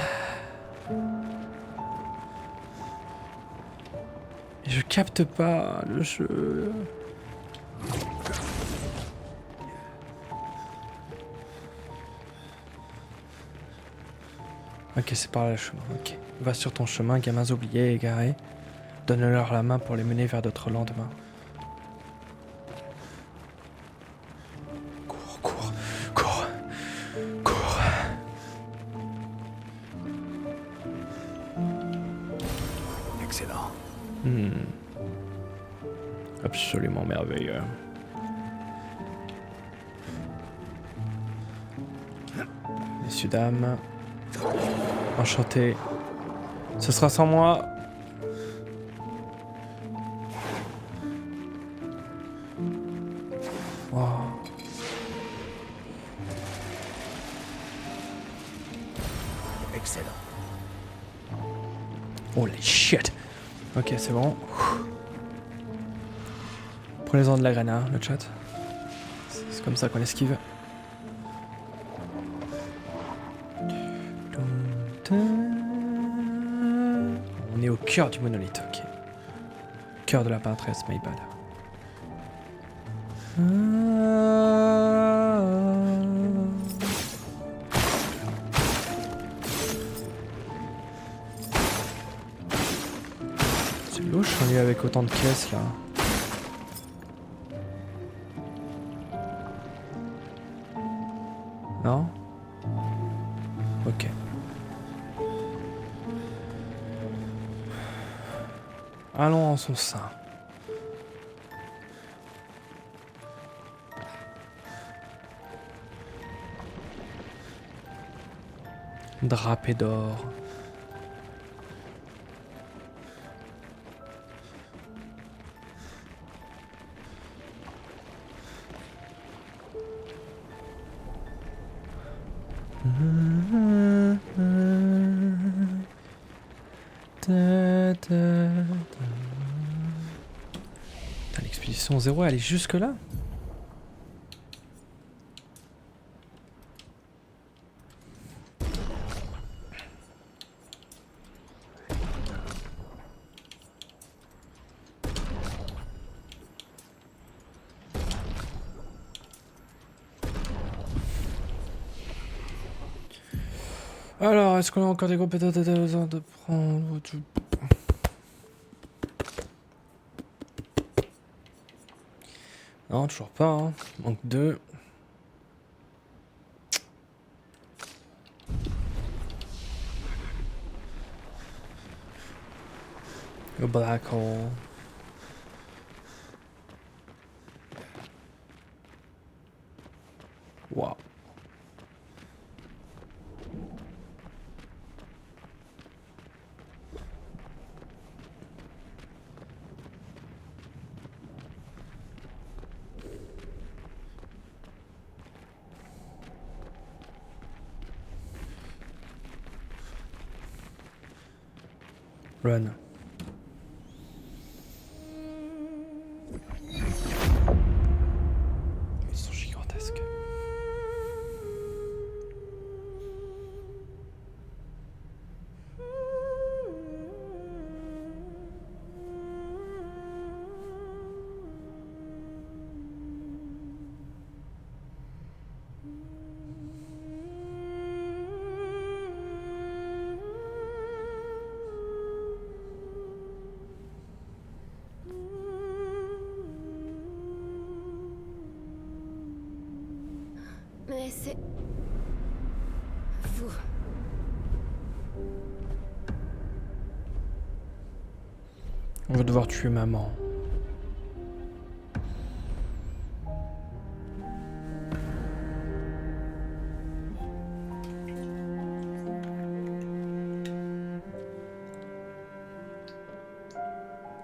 Je capte pas le jeu. Ok, c'est par là le chemin. Ok. Va sur ton chemin, gamins oubliés et égarés. Donne-leur la main pour les mener vers d'autres lendemains. Cours, cours, cours, cours. Excellent. Absolument merveilleux. Messieurs, dames, enchanté. Ce sera sans moi. Wow. Excellent. Holy shit. Ok, c'est bon. Prenez-en de la graine, hein, le chat. C'est comme ça qu'on esquive. On est au cœur du monolithe, ok. Cœur de la peintresse, my bad. C'est louche, on est avec autant de caisses là. Non? Ok. Allons en son sein. Drapé d'or. L'expédition 0, elle est jusque là? Alors, est-ce qu'on a encore des groupes de prendre tout... Non, toujours pas, hein. Manque 2. Le black hole. Wow. Run. Ils sont gigantesques. Mais c'est... Vous... On va devoir tuer maman.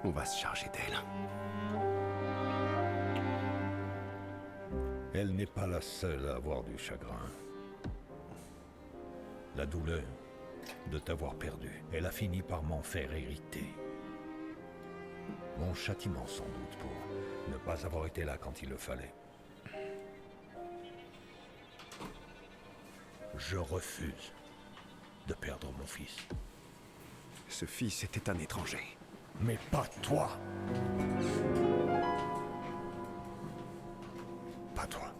On va se charger d'elle. Elle n'est pas la seule à avoir du chagrin. La douleur de t'avoir perdu, elle a fini par m'en faire hériter. Mon châtiment sans doute pour ne pas avoir été là quand il le fallait. Je refuse de perdre mon fils. Ce fils était un étranger. Mais pas toi. Pas toi.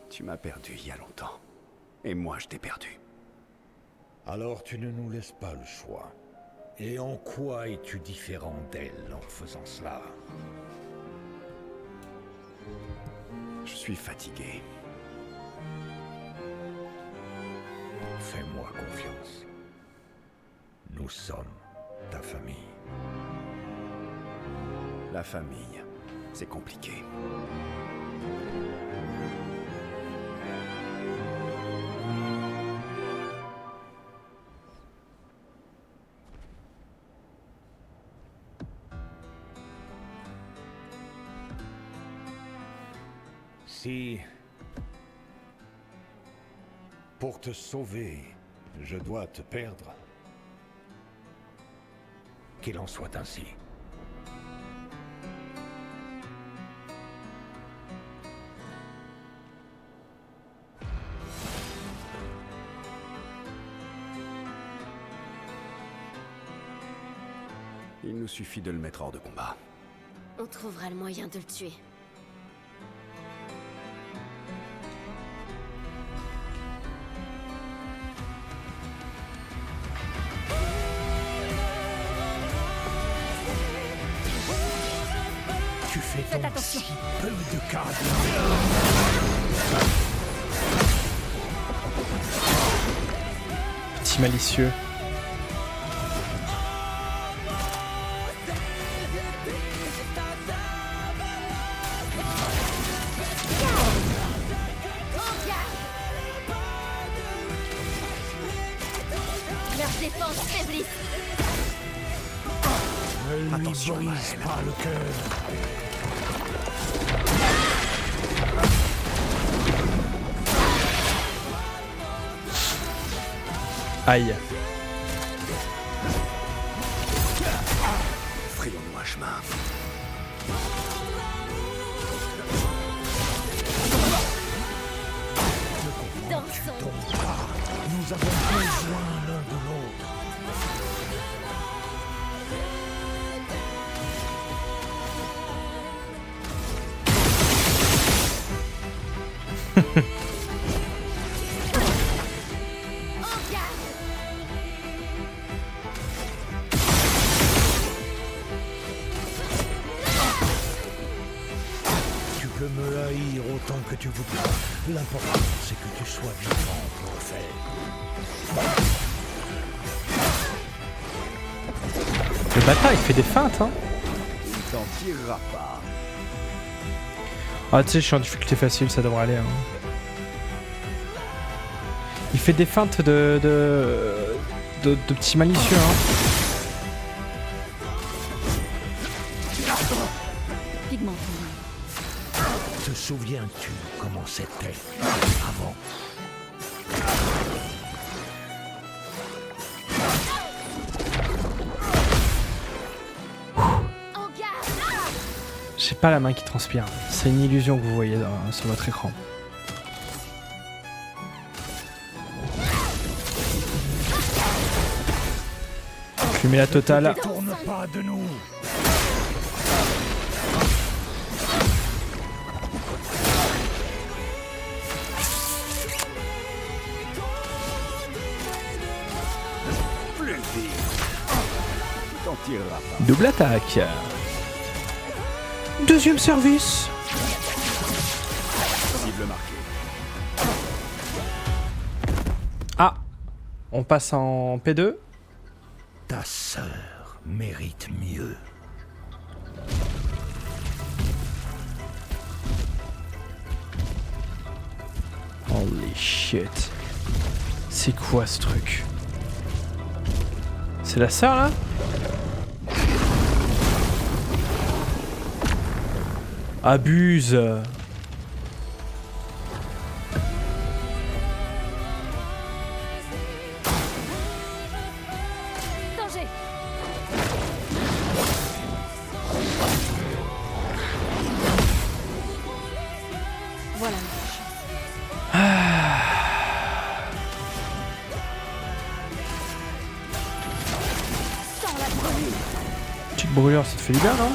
Tu m'as perdu il y a longtemps. Et moi, je t'ai perdu. Alors tu ne nous laisses pas le choix. Et en quoi es-tu différent d'elle en faisant cela? Je suis fatigué. Fais-moi confiance. Nous sommes ta famille. La famille, c'est compliqué. Si, pour te sauver, je dois te perdre, qu'il en soit ainsi. Il nous suffit de le mettre hors de combat. On trouvera le moyen de le tuer. Tu fais Faites donc attention. si peu de cas. Petit malicieux. Leurs défenses faiblissent. Ne lui Attention, brise Maël. pas le cœur. Aïe. Frayons-nous un chemin. Dansons. Donc pas. Nous avons besoin l'un de l'autre. En garde. Tu peux me haïr autant que tu voudras. L'important, c'est que tu sois vivant pour le faire. Le bâtard, il fait des feintes, hein. Il t'en tirera pas. Ah, tu sais, je suis en difficulté facile, ça devrait aller. Hein. Il fait des feintes de petits malicieux, hein. Pigment. Te souviens-tu comment c'était avant? En garde. J'ai pas la main qui transpire. C'est une illusion que vous voyez sur votre écran. Je lui mets la totale. Tourne pas de nous. Plus vite. Il t'en tirera pas. Double attaque. Deuxième service. Cible marquée. Ah, on passe en P2. Ta sœur mérite mieux. Holy shit. C'est quoi ce truc? C'est la sœur là? Abuse. Danger. Voilà. Brûlure, ça te fait du bien, non?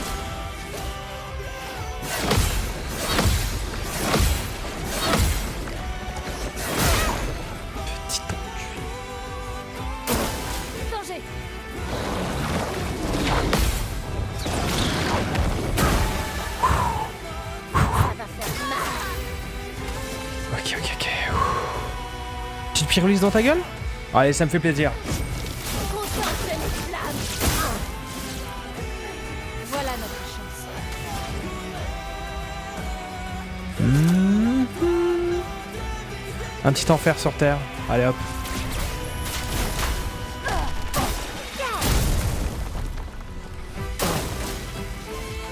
Petit enculé. Danger. Ça va faire mal. Ok, ok, ok. Petite pyrolyse dans ta gueule? Allez, ça me fait plaisir. Concentre les flammes. Voilà notre chance. Un petit enfer sur Terre. Allez hop.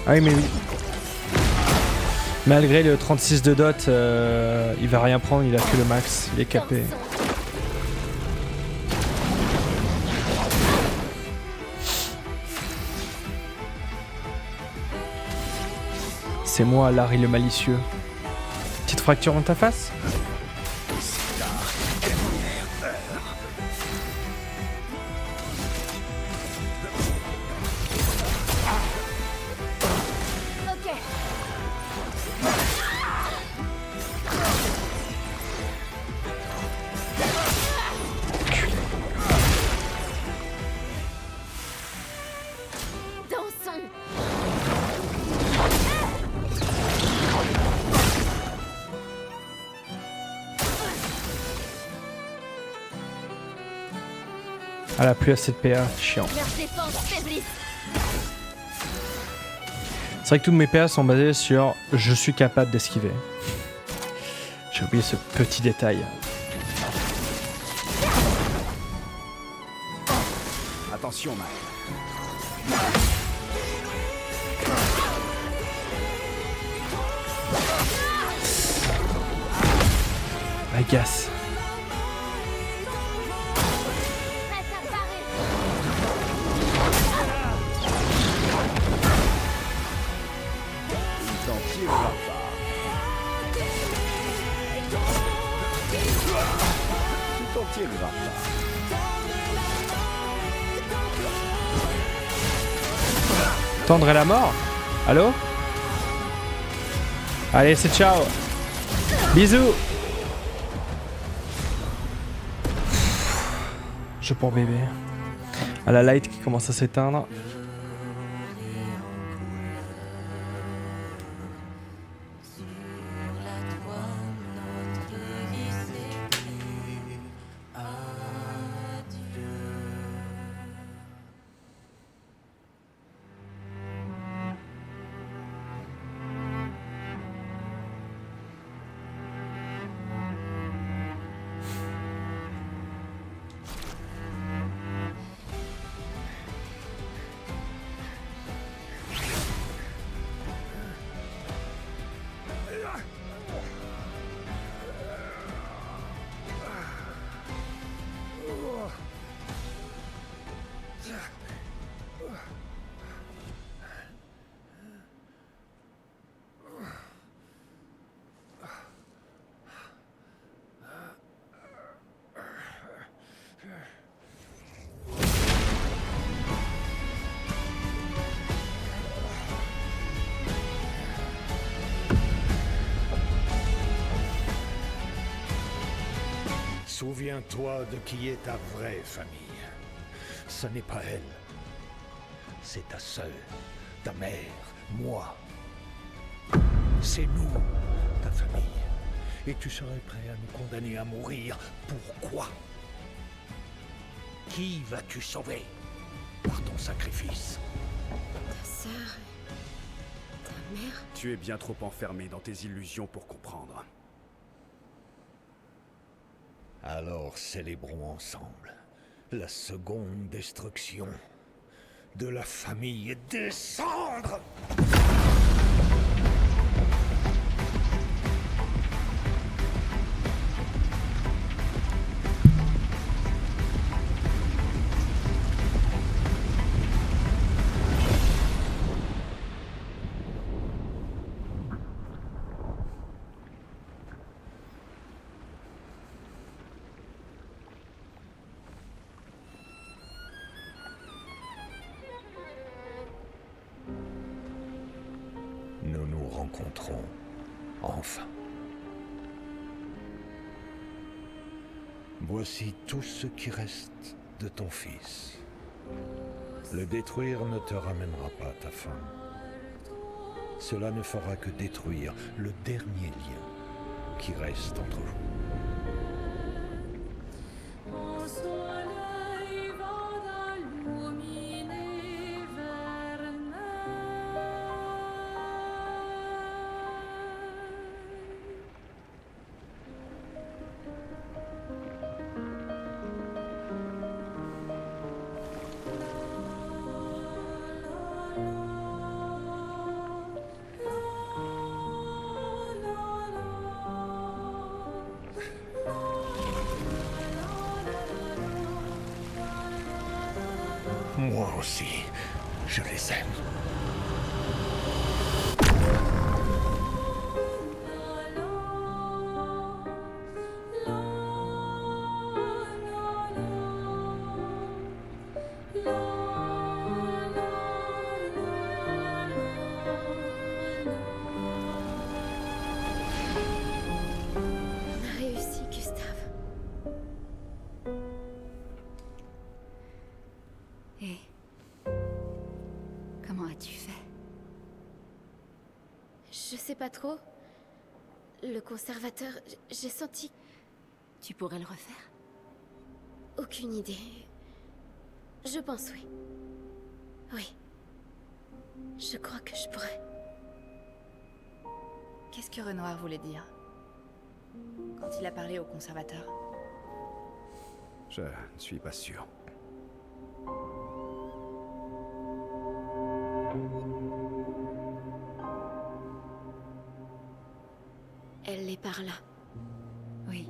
Ah oui, mais oui. Malgré le 36 de dot, il va rien prendre, il a que le max, il est capé. C'est moi, Larry le malicieux. Petite fracture dans ta face? Ok. Dansons. Elle a plus assez de PA, chiant. Leurs défenses faiblissent. C'est vrai que tous mes PA sont basés sur je suis capable d'esquiver. J'ai oublié ce petit détail. Attention, Maël. Agace. Prête à parer. Tu t'en tireras pas. Tu t'en tireras pas. Tendre la mort? Allô? Allez, c'est ciao. Bisous. Je pour bébé. À la light qui commence à s'éteindre. Souviens-toi de qui est ta vraie famille. Ce n'est pas elle. C'est ta sœur, ta mère, moi. C'est nous, ta famille. Et tu serais prêt à nous condamner à mourir. Pourquoi? Qui vas-tu sauver par ton sacrifice? Ta sœur. Ta mère. Tu es bien trop enfermé dans tes illusions pour comprendre. Alors célébrons ensemble la seconde destruction de la famille des cendres. rencontrons enfin. Voici tout ce qui reste de ton fils. Le détruire ne te ramènera pas ta femme. Cela ne fera que détruire le dernier lien qui reste entre vous. Moi aussi, je les aime. On a réussi, Gustave. Et comment as-tu fait? Je sais pas trop. Le conservateur, j'ai senti Tu pourrais le refaire? aucune idée. Je pense oui. Oui. Je crois que je pourrais. Qu'est-ce que Renoir voulait dire quand il a parlé au conservateur? Je ne suis pas sûr. Elle est par là. Oui.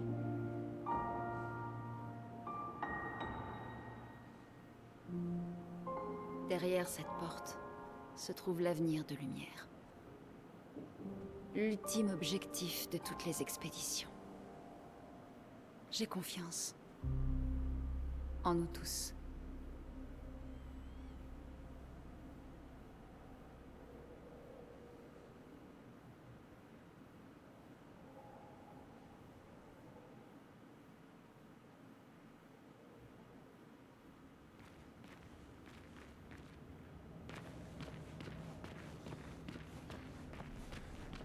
Derrière cette porte se trouve l'avenir de Lumière. L'ultime objectif de toutes les expéditions. J'ai confiance. En nous tous.